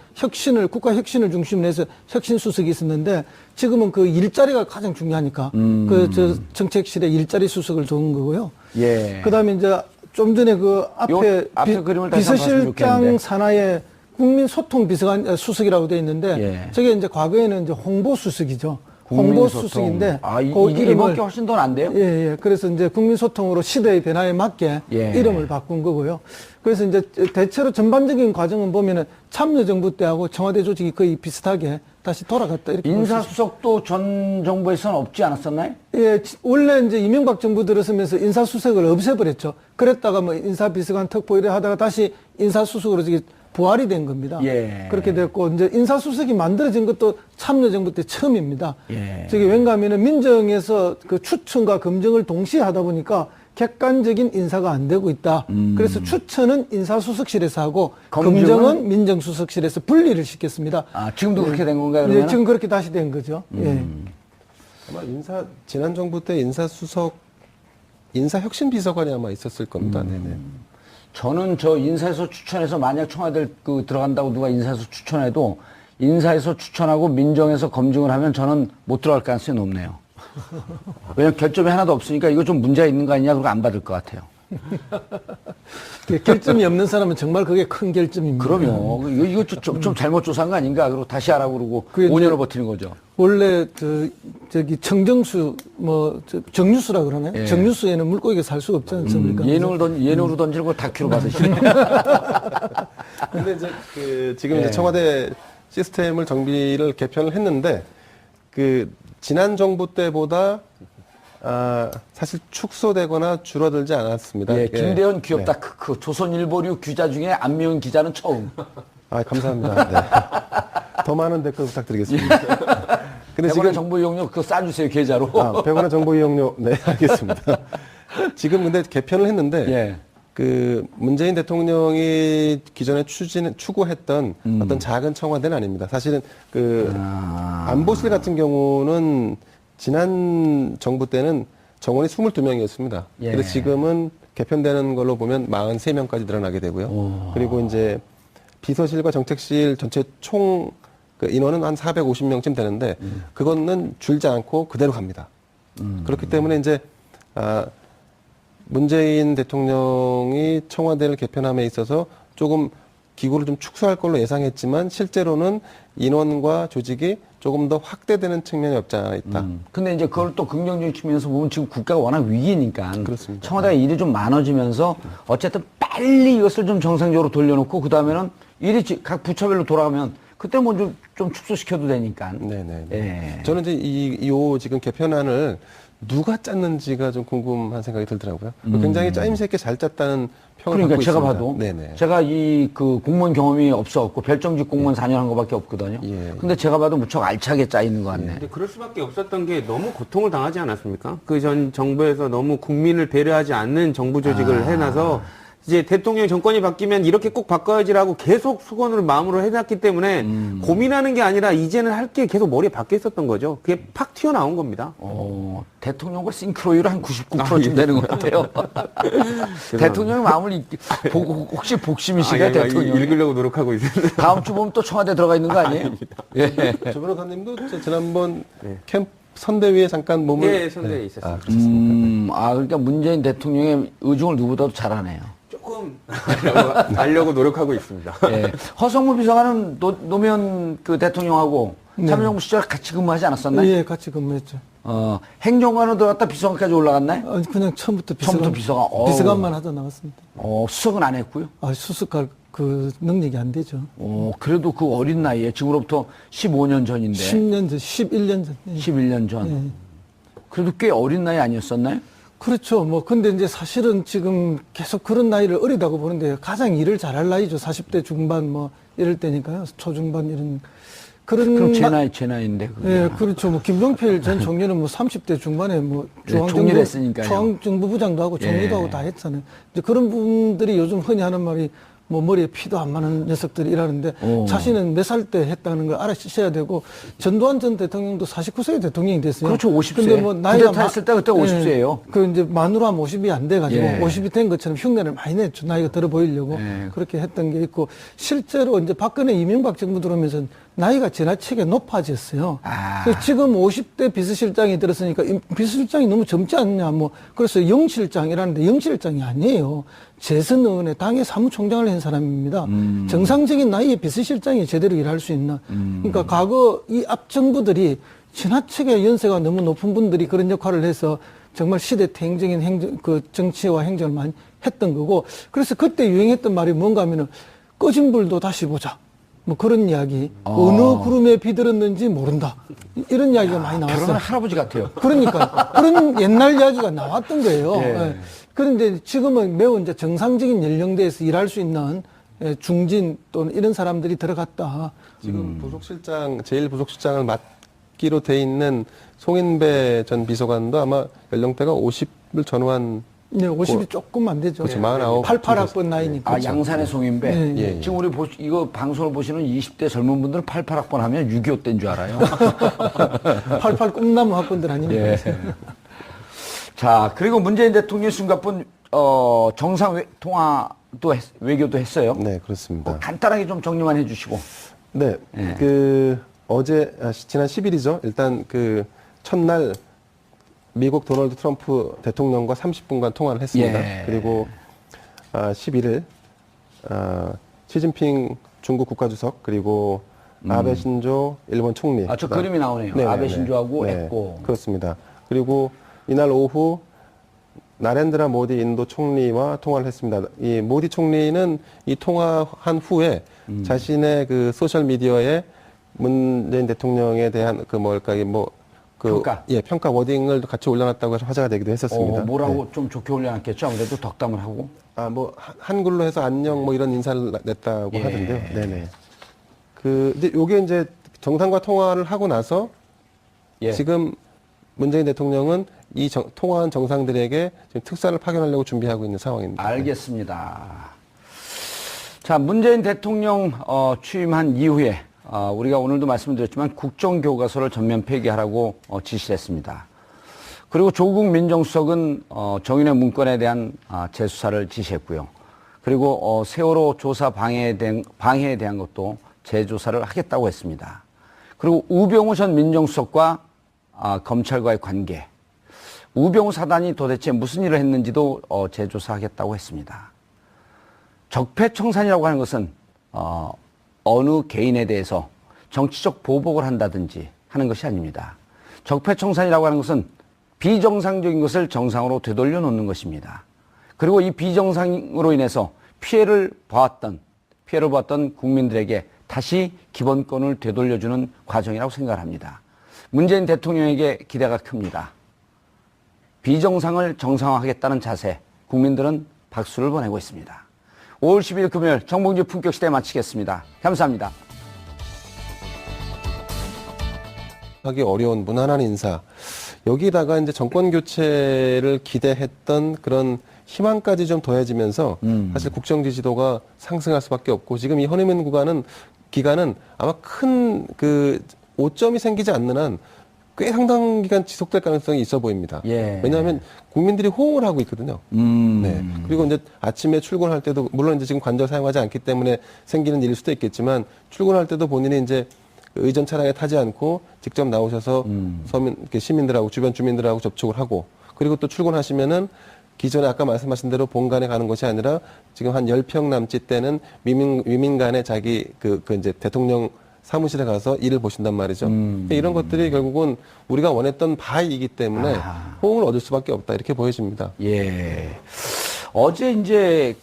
국가 혁신을 중심으로 해서 혁신 수석이 있었는데 지금은 그 일자리가 가장 중요하니까 정책실에 일자리 수석을 둔 거고요. 예. 그다음에 이제 좀 전에 그 앞에 그림을 다시 한번 봤으면 좋겠는데. 비서실장 산하에 국민소통 비서관 수석이라고 되어 있는데 예. 저게 이제 과거에는 이제 홍보수석이죠. 국민소통. 홍보수석인데 이번 게 훨씬 더 난데요? 예. 그래서 이제 국민소통으로 시대의 변화에 맞게 예. 이름을 바꾼 거고요. 그래서 이제 대체로 전반적인 과정은 보면은 참여정부 때하고 청와대 조직이 거의 비슷하게 다시 돌아갔다 이렇게. 인사수석도 전 정부에서는 없지 않았었나요? 예, 원래 이제 이명박 정부 들어서면서 인사수석을 없애버렸죠. 그랬다가 뭐 인사비서관 특보 이래 하다가 다시 인사수석으로 저기 부활이 된 겁니다. 예. 그렇게 됐고, 이제 인사수석이 만들어진 것도 참여정부 때 처음입니다. 예. 저기 왠가 하면은 민정에서 그 추천과 검증을 동시에 하다 보니까 객관적인 인사가 안 되고 있다. 그래서 추천은 인사수석실에서 하고 검증은 민정수석실에서 분리를 시켰습니다. 지금도 그렇게 된 건가요, 예, 그러면? 지금 그렇게 다시 된 거죠. 예. 아마 지난 정부 때 인사혁신비서관이 아마 있었을 겁니다. 네네. 저는 인사에서 추천해서 만약 청와대 들어간다고 누가 인사에서 추천해도 인사에서 추천하고 민정에서 검증을 하면 저는 못 들어갈 가능성이 높네요. 왜냐면 결점이 하나도 없으니까 이거 좀 문제가 있는 거 아니냐 그러고 안 받을 것 같아요. 결점이 없는 사람은 정말 그게 큰 결점입니다. 그럼요. 이거 좀 잘못 조사한 거 아닌가? 그리고 다시 하라고 그러고 그게 5년을 버티는 거죠. 원래 청정수 정유수라 그러나요? 예. 정유수에는 물고기가 살 수가 없지 않습니까? 예능으로 던지는 걸 다큐로 받으시는 근데 이제 지금 이제 청와대 시스템을 정비를 개편을 했는데 그 지난 정부 때보다 사실 축소되거나 줄어들지 않았습니다. 예, 김대현 예. 귀엽다. 네. 크크. 조선일보류 기자 중에 안미은 기자는 처음. 감사합니다. 네. 더 많은 댓글 부탁드리겠습니다. 근데 100원의 정보 이용료 그거 싸주세요, 계좌로. 100원의 정보 이용료, 네, 알겠습니다. 지금 근데 개편을 했는데, 예. 그 문재인 대통령이 기존에 추구했던 어떤 작은 청와대는 아닙니다. 사실은 그 안보실 같은 경우는 지난 정부 때는 정원이 22명이었습니다. 예. 근데 지금은 개편되는 걸로 보면 43명까지 늘어나게 되고요. 그리고 이제 비서실과 정책실 전체 총 그 인원은 한 450명쯤 되는데 그거는 줄지 않고 그대로 갑니다. 그렇기 때문에 이제 문재인 대통령이 청와대를 개편함에 있어서 조금 기구를 좀 축소할 걸로 예상했지만 실제로는 인원과 조직이 조금 더 확대되는 측면이 없지 않아 있다. 근데 이제 그걸 또 긍정적인 측면에서 보면 지금 국가가 워낙 위기니까. 그렇습니다. 청와대가 일이 좀 많아지면서 어쨌든 빨리 이것을 좀 정상적으로 돌려놓고 그 다음에는 일이 각 부처별로 돌아가면 그때 뭐 좀 축소시켜도 되니까. 네네. 예. 저는 이제 요 지금 개편안을 누가 짰는지가 좀 궁금한 생각이 들더라고요. 굉장히 짜임새 있게 잘 짰다는 평을 그러니까 받고 제가 있습니다. 봐도 네네. 제가 이 그 공무원 경험이 없었고 별정직 공무원 4년 한 거밖에 없거든요. 예. 근데 제가 봐도 무척 알차게 짜 있는 것 같네. 근데 그럴 수밖에 없었던 게 너무 고통을 당하지 않았습니까? 그 전 정부에서 너무 국민을 배려하지 않는 정부 조직을 해놔서 이제 대통령 정권이 바뀌면 이렇게 꼭 바꿔야지라고 계속 수건으로 마음으로 해놨기 때문에 고민하는 게 아니라 이제는 할 게 계속 머리에 박혀 있었던 거죠. 그게 팍 튀어나온 겁니다. 대통령과 싱크로율 한 99%쯤 되는 것 같아요. 대통령의 마음을 보고 혹시 복심이시가 대통령. 읽으려고 노력하고 있습니다. 다음 주 보면 또 청와대 들어가 있는 거 아니에요? 예. 조 변호사님도 지난번 캠프 선대위에 잠깐 몸을 예, 선대위에 있었습니다. 그렇습니까? 그러니까 문재인 대통령의 의중을 누구보다도 잘 하네요. 조금 알려고 노력하고 있습니다. 예. 허성무 비서관은 노무현 그 대통령하고 참여정부 시절 같이 근무하지 않았었나요? 예, 같이 근무했죠. 행정관으로 들어갔다 비서관까지 올라갔나요? 그냥 처음부터 비서관. 비서관만 하다 나왔습니다. 수석은 안 했고요. 수석할 그 능력이 안 되죠. 그래도 그 어린 나이에 지금으로부터 15년 전인데. 10년 전, 11년 전. 예. 11년 전. 그래도 꽤 어린 나이 아니었었나요? 그렇죠. 근데 이제 사실은 지금 계속 그런 나이를 어리다고 보는데 가장 일을 잘할 나이죠. 40대 중반 이럴 때니까요. 초중반 이런. 그럼 제 나이인데. 예, 그렇죠. 김종필 전 총리는 30대 중반에 총리를 했으니까요. 중앙정부부장도 하고 총리도 하고 다 했잖아요. 이제 그런 분들이 요즘 흔히 하는 말이 머리에 피도 안 마는 녀석들이 일하는데 자신은 몇 살 때 했다는 걸 알아주셔야 되고 전두환 전 대통령도 49세 대통령이 됐어요. 그렇죠. 50세. 근데 나이가 했을 때 그때 50세예요. 그 이제 만으로 하면 50이 안 돼가지고 예. 50이 된 것처럼 흉내를 많이 냈죠. 나이가 들어 보이려고 그렇게 했던 게 있고 실제로 이제 박근혜 이명박 정부 들어오면서 나이가 지나치게 높아졌어요. 그래서 지금 50대 비서실장이 들었으니까 비서실장이 너무 젊지 않냐 그래서 영실장이라는데 영실장이 아니에요. 재선의원의 당의 사무총장을 한 사람입니다. 정상적인 나이에 비서실장이 제대로 일할 수 있나. 그러니까 과거 이 앞 정부들이 지나치게 연세가 너무 높은 분들이 그런 역할을 해서 정말 시대 대행적인 정치와 행정을 많이 했던 거고 그래서 그때 유행했던 말이 뭔가 하면은 꺼진 불도 다시 보자. 그런 이야기. 어느 구름에 비들었는지 모른다. 이런 이야기가 많이 나왔어요. 결혼한 할아버지 같아요. 그러니까 그런 옛날 이야기가 나왔던 거예요. 예. 그런데 지금은 매우 이제 정상적인 연령대에서 일할 수 있는 중진 또는 이런 사람들이 들어갔다. 지금 부속실장, 제1부속실장을 맡기로 돼 있는 송인배 전 비서관도 아마 연령대가 50을 전후한 네, 50이 조금 안 되죠. 그렇죠. 49. 88학번 나이니까. 양산의 송인배. 네. 예. 지금 우리 이거 방송을 보시는 20대 젊은 분들은 88학번 하면 6.25 때인 줄 알아요. 88 꿈나무 학번들 아닙니까? 예. 자, 그리고 문재인 대통령이 숨가쁜 정상 통화도 외교도 했어요. 네, 그렇습니다. 간단하게 좀 정리만 해주시고. 네, 예. 어제 지난 10일이죠. 일단 첫날 미국 도널드 트럼프 대통령과 30분간 통화를 했습니다. 예. 그리고 11일 시진핑 중국 국가주석 그리고 아베 신조 일본 총리. 저 그림이 나오네요. 네네네. 아베 신조하고 네, 했고. 그렇습니다. 그리고 이날 오후 나렌드라 모디 인도 총리와 통화를 했습니다. 이 모디 총리는 이 통화한 후에 자신의 소셜 미디어에 문재인 대통령에 대한 그 뭘까 평가. 예, 평가 워딩을 같이 올려놨다고 해서 화제가 되기도 했었습니다. 뭐라고 네. 좀 좋게 올려놨겠죠. 아무래도 덕담을 하고. 한글로 해서 안녕 이런 인사를 냈다고 예. 하던데요. 네네. 근데 요게 이제 정상과 통화를 하고 나서 예. 지금 문재인 대통령은 통화한 정상들에게 지금 특사를 파견하려고 준비하고 있는 상황입니다. 알겠습니다. 자, 문재인 대통령 취임한 이후에 우리가 오늘도 말씀드렸지만 국정교과서를 전면 폐기하라고 지시를 했습니다. 그리고 조국 민정수석은 정윤회 문건에 대한 재수사를 지시했고요. 그리고 세월호 조사 방해에 대한 것도 재조사를 하겠다고 했습니다. 그리고 우병우 전 민정수석과 검찰과의 관계, 우병우 사단이 도대체 무슨 일을 했는지도 재조사하겠다고 했습니다. 적폐청산이라고 하는 것은 어느 개인에 대해서 정치적 보복을 한다든지 하는 것이 아닙니다. 적폐청산이라고 하는 것은 비정상적인 것을 정상으로 되돌려 놓는 것입니다. 그리고 이 비정상으로 인해서 피해를 보았던 국민들에게 다시 기본권을 되돌려주는 과정이라고 생각을 합니다. 문재인 대통령에게 기대가 큽니다. 비정상을 정상화하겠다는 자세, 국민들은 박수를 보내고 있습니다. 5월 10일 금요일 정봉주 품격시대 마치겠습니다. 감사합니다. 하기 어려운 무난한 인사. 여기다가 이제 정권 교체를 기대했던 그런 희망까지 좀 더해지면서 사실 국정 지지도가 상승할 수밖에 없고 지금 이 허니문 기간은 아마 큰 오점이 생기지 않는 한 꽤 상당 기간 지속될 가능성이 있어 보입니다. 예. 왜냐하면 국민들이 호응을 하고 있거든요. 네. 그리고 이제 아침에 출근할 때도 물론 이제 지금 관절 사용하지 않기 때문에 생기는 일일 수도 있겠지만 출근할 때도 본인이 이제 의전 차량에 타지 않고 직접 나오셔서 시민들하고 주변 주민들하고 접촉을 하고 그리고 또 출근하시면은 기존에 아까 말씀하신 대로 본관에 가는 것이 아니라 지금 한 10평 남짓 되는 위민관에 자기 이제 대통령 사무실에 가서 일을 보신단 말이죠. 이런 것들이 결국은 우리가 원했던 바이기 때문에 호응을 얻을 수밖에 없다 이렇게 보여집니다. 예. 어제 이제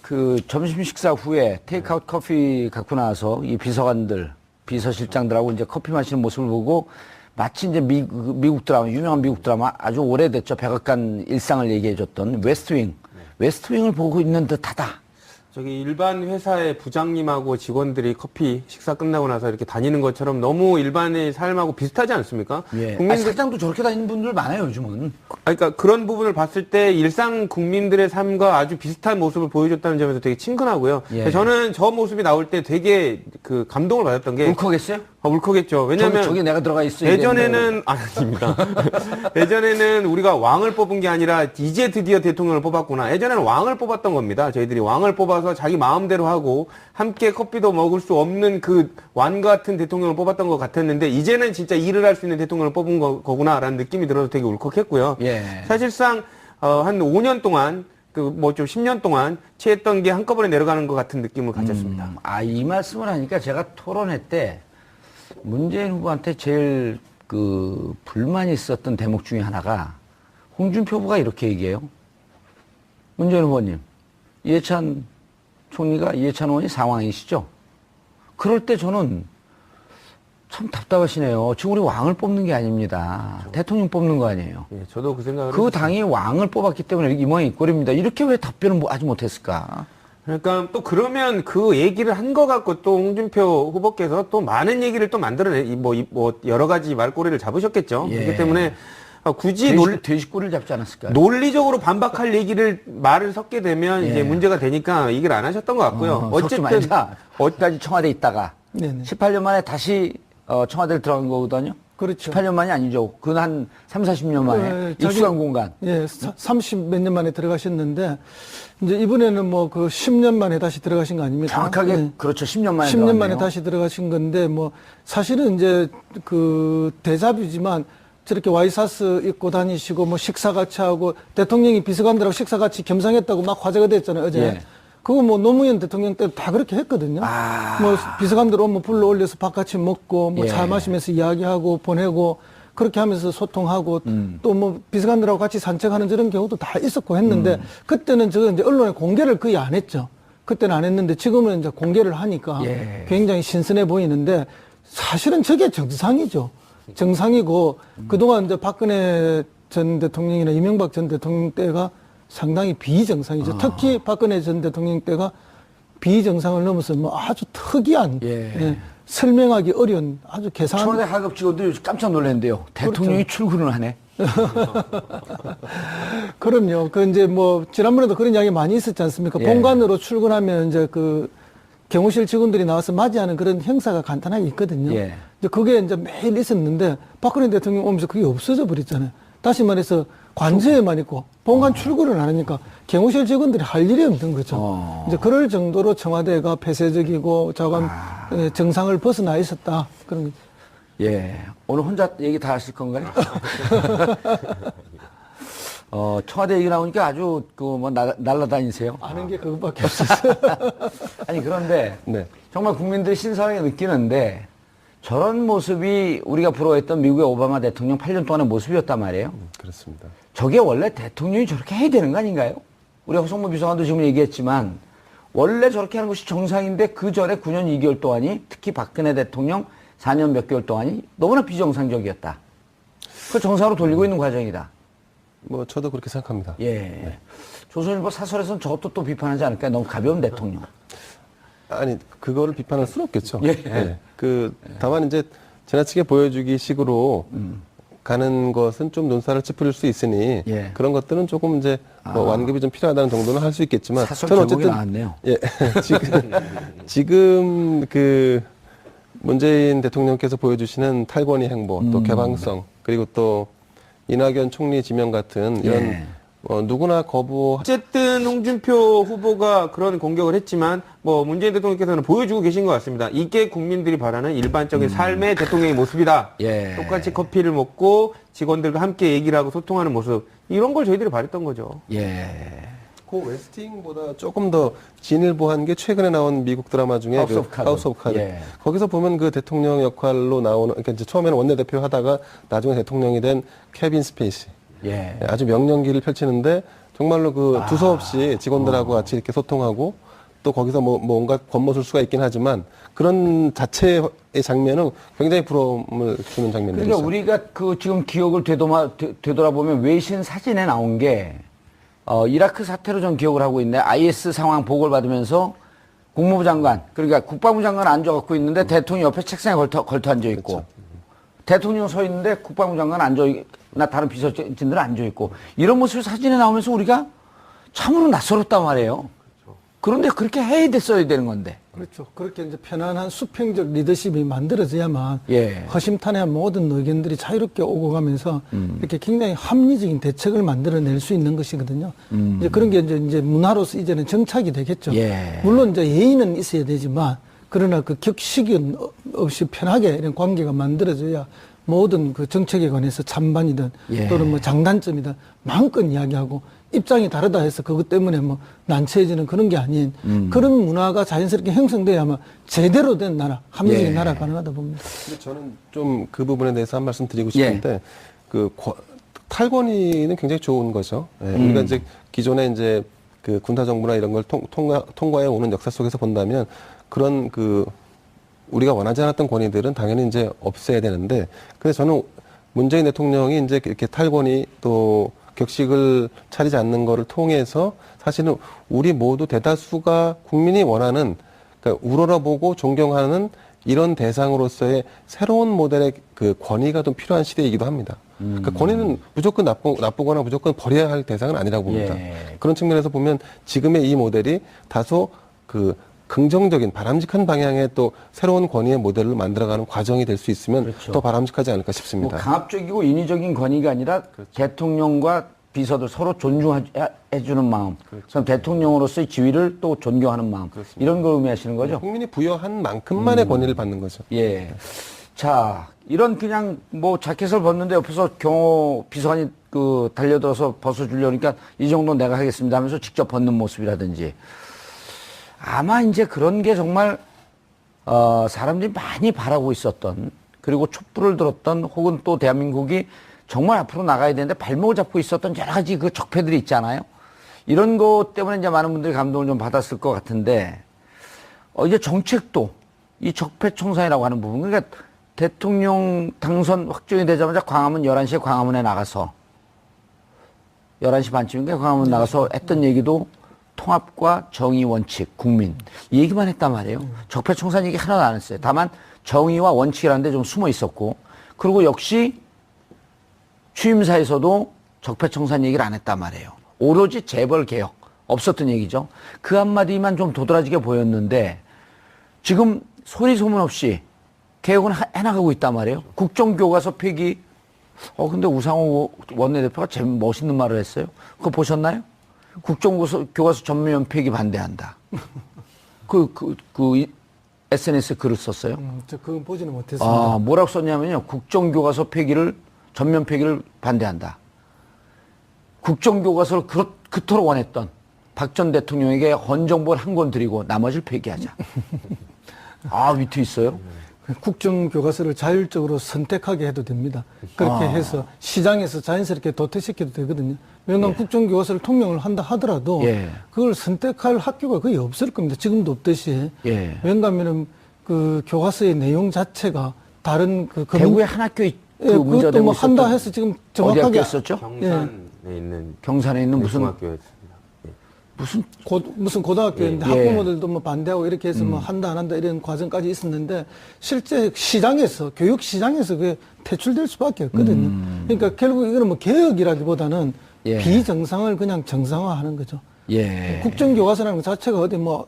점심 식사 후에 테이크아웃 커피 갖고 나와서 이 비서실장들하고 이제 커피 마시는 모습을 보고 마치 이제 미국 드라마, 유명한 미국 드라마 아주 오래됐죠. 백악관 일상을 얘기해줬던 웨스트윙을 보고 있는 듯하다. 저기 일반 회사의 부장님하고 직원들이 커피 식사 끝나고 나서 이렇게 다니는 것처럼 너무 일반의 삶하고 비슷하지 않습니까? 예. 국민들 사장도 저렇게 다니는 분들 많아요, 요즘은. 그러니까 그런 부분을 봤을 때 일상 국민들의 삶과 아주 비슷한 모습을 보여줬다는 점에서 되게 친근하고요. 예. 저는 저 모습이 나올 때 되게 감동을 받았던 게 울컥했어요? 울컥했죠. 왜냐면 저기 내가 들어가 있어야 예전에는 아닙니다. 예전에는 우리가 왕을 뽑은 게 아니라 이제 드디어 대통령을 뽑았구나. 예전에는 왕을 뽑았던 겁니다. 저희들이 왕을 뽑아서 자기 마음대로 하고 함께 커피도 먹을 수 없는 그 왕 같은 대통령을 뽑았던 것 같았는데 이제는 진짜 일을 할 수 있는 대통령을 뽑은 거구나라는 느낌이 들어서 되게 울컥했고요. 예. 사실상 한 5년 동안 좀 10년 동안 취했던 게 한꺼번에 내려가는 것 같은 느낌을 가졌습니다. 이 말씀을 하니까 제가 토론회 때 문재인 후보한테 제일 불만이 있었던 대목 중에 하나가 홍준표 후보가 이렇게 얘기해요. 문재인 후보님, 이해찬 의원이 상황이시죠? 그럴 때 저는 참 답답하시네요. 지금 우리 왕을 뽑는 게 아닙니다. 그렇죠. 대통령 뽑는 거 아니에요. 예, 저도 그 생각을 그 당이 왕을 뽑았기 때문에 이 모양이 꼴입니다. 이렇게 왜 답변을 하지 못했을까? 그러니까 또 그러면 그 얘기를 한 거 갖고 또 홍준표 후보께서 또 많은 얘기를 또 여러 가지 말꼬리를 잡으셨겠죠. 예. 그렇기 때문에 굳이 돼지꼬리를 잡지 않았을까요? 논리적으로 반박할 말을 섞게 되면 예. 이제 문제가 되니까 얘기를 안 하셨던 것 같고요. 어쨌든 어디까지 청와대에 있다가 네네. 18년 만에 다시 청와대를 들어간 거거든요. 그렇죠. 18년 만이 아니죠. 그건 한 3, 40년 만에 익숙한 공간. 예, 30 몇 년 만에 들어가셨는데 이제 이번에는 10년 만에 다시 들어가신 거 아닙니까? 정확하게 예. 그렇죠. 10년 만에 10년 만에 들어갔네요. 다시 들어가신 건데 사실은 이제 대자뷰지만 저렇게 와이사스 입고 다니시고 식사 같이 하고 대통령이 비서관들하고 식사 같이 겸상했다고 막 화제가 됐잖아요, 어제. 예. 그거 노무현 대통령 때도 다 그렇게 했거든요. 비서관들 오면 불러 올려서 밥 같이 먹고 차 예. 마시면서 이야기하고 보내고 그렇게 하면서 소통하고 또 비서관들하고 같이 산책하는 저런 경우도 다 있었고 했는데 그때는 이제 언론에 공개를 거의 안 했죠. 그때는 안 했는데 지금은 이제 공개를 하니까 예. 굉장히 신선해 보이는데 사실은 저게 정상이죠. 정상이고 그동안 이제 박근혜 전 대통령이나 이명박 전 대통령 때가 상당히 비정상이죠. 특히 박근혜 전 대통령 때가 비정상을 넘어서 뭐 아주 특이한 예, 설명하기 어려운 아주 계산. 청와대 하급 직원들이 깜짝 놀랐는데요. 대통령이 출근을 하네. 그럼요. 그 이제 뭐 지난번에도 그런 이야기 많이 있었지 않습니까? 예. 본관으로 출근하면 이제 그 경호실 직원들이 나와서 맞이하는 그런 행사가 간단하게 있거든요. 예. 이제 그게 이제 매일 있었는데 박근혜 대통령 오면서 그게 없어져 버렸잖아요. 다시 말해서 관저에만 있고 본관 출근을 안 하니까 경호실 직원들이 할 일이 없는 거죠. 이제 그럴 정도로 청와대가 폐쇄적이고 자관 정상을 벗어나 있었다. 그런 거죠. 예. 오늘 혼자 얘기 다 하실 건가요? 청와대 얘기 나오니까 아주 날라다니세요. 아는 게 그것밖에 없었어요. 아니, 그런데 네. 정말 국민들이 신선하게 느끼는데 저런 모습이 우리가 부러워했던 미국의 오바마 대통령 8년 동안의 모습이었단 말이에요. 그렇습니다. 저게 원래 대통령이 저렇게 해야 되는 거 아닌가요? 우리 허성무 비서관도 지금 얘기했지만 원래 저렇게 하는 것이 정상인데 그 전에 9년 2개월 동안이 특히 박근혜 대통령 4년 몇 개월 동안이 너무나 비정상적이었다. 그걸 정상으로 돌리고 있는 과정이다. 뭐 저도 그렇게 생각합니다. 예. 조선일보 사설에서는 저것도 또 비판하지 않을까요? 너무 가벼운 대통령. 아니 그거를 비판할 수는 없겠죠. 예. 네. 다만 이제 지나치게 보여주기 식으로 가는 것은 좀 눈살을 찌푸릴 수 있으니 예. 그런 것들은 조금 이제 뭐 완급이 좀 필요하다는 정도는 할 수 있겠지만 사설 저는 제목이 어쨌든 나왔네요. 예 지금 그 문재인 대통령께서 보여주시는 탈권위 행보 또 개방성 그리고 또 이낙연 총리 지명 같은 이런 예. 누구나 거부. 어쨌든 홍준표 후보가 그런 공격을 했지만 뭐 문재인 대통령께서는 보여주고 계신 것 같습니다. 이게 국민들이 바라는 일반적인 삶의 대통령의 모습이다. 예. 똑같이 커피를 먹고 직원들과 함께 얘기를 하고 소통하는 모습 이런 걸 저희들이 바랬던 거죠. 예. 그 웨스팅보다 조금 더 진일보한 게 최근에 나온 미국 드라마 중에 하우스 오브 카드. 하우스 오브 카드. 예. 거기서 보면 그 대통령 역할로 나오는 그러니까 이제 처음에는 원내대표 하다가 나중에 대통령이 된 케빈 스페이시. 예. 아주 명령기를 펼치는데 정말로 그 두서없이 직원들하고 같이 이렇게 소통하고 또 거기서 뭐 온갖 겉모술수가 있긴 하지만 그런 자체의 장면은 굉장히 부러움을 주는 장면들이죠. 그러니까 우리가 그 지금 기억을 되돌아보면 외신 사진에 나온 게 이라크 사태로 전 기억을 하고 있네. IS 상황 보고를 받으면서 국무부 장관, 그러니까 국방부 장관 앉아갖고 있는데 대통령 옆에 책상에 걸터 앉아있고 그렇죠. 대통령 서 있는데 국방부 장관 나 다른 비서진들 앉아있고 이런 모습이 사진에 나오면서 우리가 참으로 낯설었단 말이에요. 그런데 그렇게 해야 됐어야 되는 건데. 그렇죠. 그렇게 이제 편안한 수평적 리더십이 만들어져야만 예. 허심탄회한 모든 의견들이 자유롭게 오고 가면서 이렇게 굉장히 합리적인 대책을 만들어낼 수 있는 것이거든요. 이제 그런 게 이제 문화로서 이제는 정착이 되겠죠. 예. 물론 이제 예의는 있어야 되지만 그러나 그 격식이 없이 편하게 이런 관계가 만들어져야 모든 그 정책에 관해서 찬반이든 예. 또는 뭐 장단점이든 마음껏 이야기하고 입장이 다르다 해서 그것 때문에 뭐 난처해지는 그런 게 아닌 그런 문화가 자연스럽게 형성돼야만 제대로 된 나라, 합리적인 예. 나라가 가능하다 봅니다. 근데 저는 좀 그 부분에 대해서 한 말씀 드리고 싶은데 탈권위는 굉장히 좋은 거죠. 예, 우리가 이제 기존에 이제 그 군사 정부나 이런 걸 통과해 오는 역사 속에서 본다면 그런 그 우리가 원하지 않았던 권위들은 당연히 이제 없애야 되는데 근데 저는 문재인 대통령이 이제 이렇게 탈권위 또 격식을 차리지 않는 거를 통해서 사실은 우리 모두 대다수가 국민이 원하는 그러니까 우러러보고 존경하는 이런 대상으로서의 새로운 모델의 그 권위가 좀 필요한 시대이기도 합니다. 그러니까 권위는 무조건 나쁘거나 무조건 버려야 할 대상은 아니라고 봅니다. 예. 그런 측면에서 보면 지금의 이 모델이 다소 그 긍정적인 바람직한 방향의 또 새로운 권위의 모델을 만들어가는 과정이 될 수 있으면 그렇죠. 더 바람직하지 않을까 뭐 싶습니다. 강압적이고 인위적인 권위가 아니라 대통령과 비서들 서로 존중해주는 마음, 그럼 대통령으로서의 지위를 또 존경하는 마음, 이런 걸 의미하시는 거죠? 국민이 부여한 만큼만의 권위를 받는 거죠. 예. 자, 이런 그냥 뭐 자켓을 벗는데 옆에서 경호 비서관이 그 달려들어서 벗어주려니까 이 정도 내가 하겠습니다 하면서 직접 벗는 모습이라든지 아마 이제 그런 게 정말 사람들이 많이 바라고 있었던 그리고 촛불을 들었던 혹은 또 대한민국이 정말 앞으로 나가야 되는데 발목을 잡고 있었던 여러 가지 그 적폐들이 있잖아요. 이런 것 때문에 이제 많은 분들이 감동을 좀 받았을 것 같은데 이제 정책도 이 적폐청산이라고 하는 부분. 그러니까 대통령 당선 확정이 되자마자 광화문 11시에 광화문에 나가서 11시 반쯤인가 광화문 나가서 했던 얘기도 통합과 정의 원칙, 국민 이 얘기만 했단 말이에요. 적폐청산 얘기 하나도 안 했어요. 다만 정의와 원칙이라는 데 좀 숨어 있었고 그리고 역시 취임사에서도 적폐청산 얘기를 안 했단 말이에요. 오로지 재벌개혁 없었던 얘기죠. 그 한마디만 좀 도드라지게 보였는데 지금 소리 소문 없이 개혁은 해나가고 있단 말이에요. 국정교과서 폐기. 근데 우상호 원내대표가 제일 멋있는 말을 했어요. 그거 보셨나요? 국정교과서 전면 폐기 반대한다. SNS에 글을 썼어요. 저 그건 보지는 못했습니다. 뭐라고 썼냐면요. 국정교과서 전면 폐기를 반대한다. 국정교과서를 그토록 원했던 박 전 대통령에게 헌정본 한 권 드리고 나머지를 폐기하자. 위트 있어요? 국정교과서를 자율적으로 선택하게 해도 됩니다. 그렇게 해서 시장에서 자연스럽게 도태시켜도 되거든요. 왜냐하면 국정교과서를 통용을 한다 하더라도 그걸 선택할 학교가 거의 없을 겁니다. 지금도 없듯이. 왜냐하면 그 교과서의 내용 자체가 다른 대구에 한 학교 문제가 그것도 되고 뭐 한다 있었던 해서 지금 정확하게 어디 학교였었죠? 경산에 있는 무슨 중학교였습니다. 무슨 고등학교인데 학부모들도 뭐 반대하고 이렇게 해서 뭐 한다 안 한다 이런 과정까지 있었는데 실제 시장에서 교육 시장에서 그게 퇴출될 수밖에 없거든요. 그러니까 결국 이거는 뭐 개혁이라기보다는 비정상을 그냥 정상화하는 거죠. 국정교과서라는 것 자체가 어디 뭐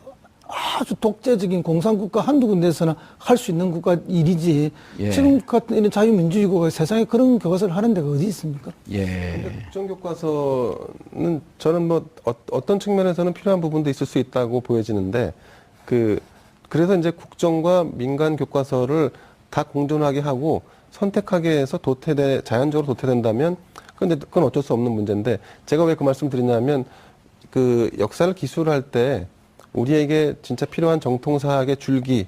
아주 독재적인 공산국가 한두 군데서나 할 수 있는 국가 일이지 지금 같은 이런 자유민주주의국가 세상에 그런 교과서를 하는 데가 어디 있습니까? 근데 국정교과서는 저는 뭐 어떤 측면에서는 필요한 부분도 있을 수 있다고 보여지는데 그래서 이제 국정과 민간 교과서를 다 공존하게 하고 선택하게 해서 자연적으로 도태된다면 그건 어쩔 수 없는 문제인데 제가 왜 그 말씀 드리냐면 그 역사를 기술할 때 우리에게 진짜 필요한 정통사학의 줄기.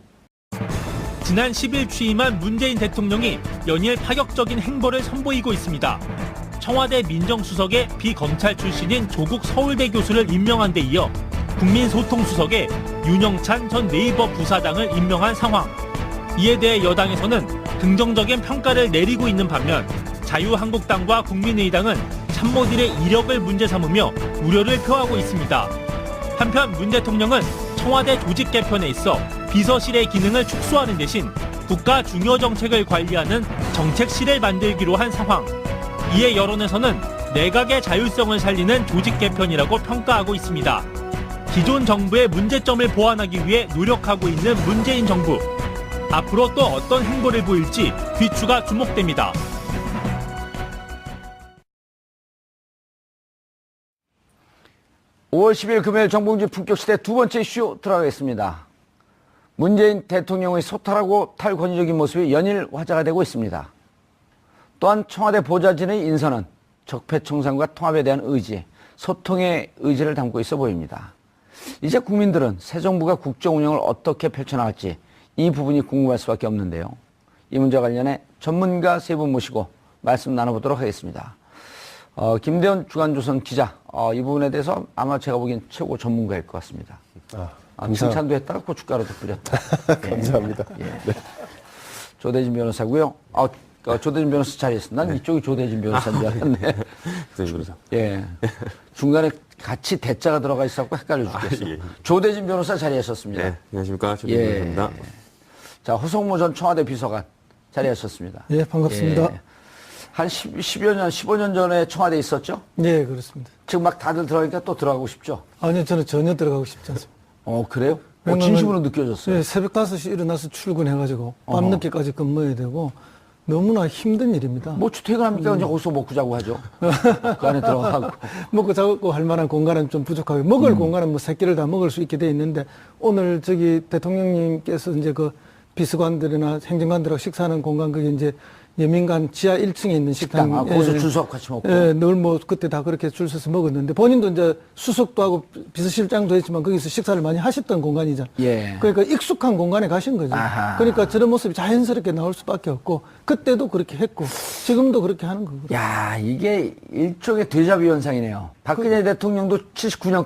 지난 10일 취임한 문재인 대통령이 연일 파격적인 행보를 선보이고 있습니다. 청와대 민정수석에 비검찰 출신인 조국 서울대 교수를 임명한 데 이어 국민소통수석에 윤영찬 전 네이버 부사장을 임명한 상황. 이에 대해 여당에서는 긍정적인 평가를 내리고 있는 반면 자유한국당과 국민의당은 참모들의 이력을 문제 삼으며 우려를 표하고 있습니다. 한편 문 대통령은 청와대 조직 개편에 있어 비서실의 기능을 축소하는 대신 국가 중요 정책을 관리하는 정책실을 만들기로 한 상황. 이에 여론에서는 내각의 자율성을 살리는 조직 개편이라고 평가하고 있습니다. 기존 정부의 문제점을 보완하기 위해 노력하고 있는 문재인 정부. 앞으로 또 어떤 행보를 보일지 귀추가 주목됩니다. (5월 10일) 금요일 정봉주 품격시대 두 번째 이슈 들어가겠습니다. 문재인 대통령의 소탈하고 탈권위적인 모습이 연일 화제가 되고 있습니다. 또한 청와대 보좌진의 인선은 적폐청산과 통합에 대한 의지, 소통의 의지를 담고 있어 보입니다. 이제 국민들은 새 정부가 국정 운영을 어떻게 펼쳐나갈지 이 부분이 궁금할 수밖에 없는데요. 이 문제와 관련해 전문가 세 분 모시고 말씀 나눠보도록 하겠습니다. 김대현 주간조선 기자, 이 부분에 대해서 아마 제가 보기엔 최고 전문가일 것 같습니다. 칭찬도 했다가 고춧가루도 뿌렸다. 감사합니다. 네. 조대진 변호사고요. 조대진 변호사 자리했어. 난 이쪽이 조대진 변호사인 줄 알았네. 조대진 변호사. 중간에 같이 대자가 들어가 있었고 헷갈려 죽겠어. 조대진 변호사 자리하셨습니다. 네, 안녕하십니까. 조대진 변호사입니다. 자, 허성모 전 청와대 비서관 자리하셨습니다. 반갑습니다. 한 15년 전에 청와대에 있었죠? 네, 그렇습니다. 지금 막 다들 들어가니까 또 들어가고 싶죠? 아니요, 저는 전혀 들어가고 싶지 않습니다. 그래요? 진심으로 느껴졌어요? 네, 새벽 5시 일어나서 출근해가지고 밤늦게까지 근무해야 되고 너무나 힘든 일입니다. 뭐 퇴근합니까? 그냥 거기서 먹고 자고 하죠. 그 안에 들어가고. 먹고 자고 할 만한 공간은 좀 부족하고 먹을 공간은 뭐 새끼를 다 먹을 수 있게 돼 있는데 오늘 대통령님께서 이제 그 비서관들이나 행정관들하고 식사하는 공간 그게 이제 예민관 지하 1층에 있는 식당. 거기서 줄 서서 같이 먹고. 늘 뭐 그때 다 그렇게 줄 서서 먹었는데 본인도 이제 수석도 하고 비서실장도 했지만 거기서 식사를 많이 하셨던 공간이죠. 그러니까 익숙한 공간에 가신 거죠. 그러니까 저런 모습이 자연스럽게 나올 수밖에 없고 그때도 그렇게 했고 지금도 그렇게 하는 거거든요. 이게 일종의 데자뷰 현상이네요. 박근혜 대통령도 79년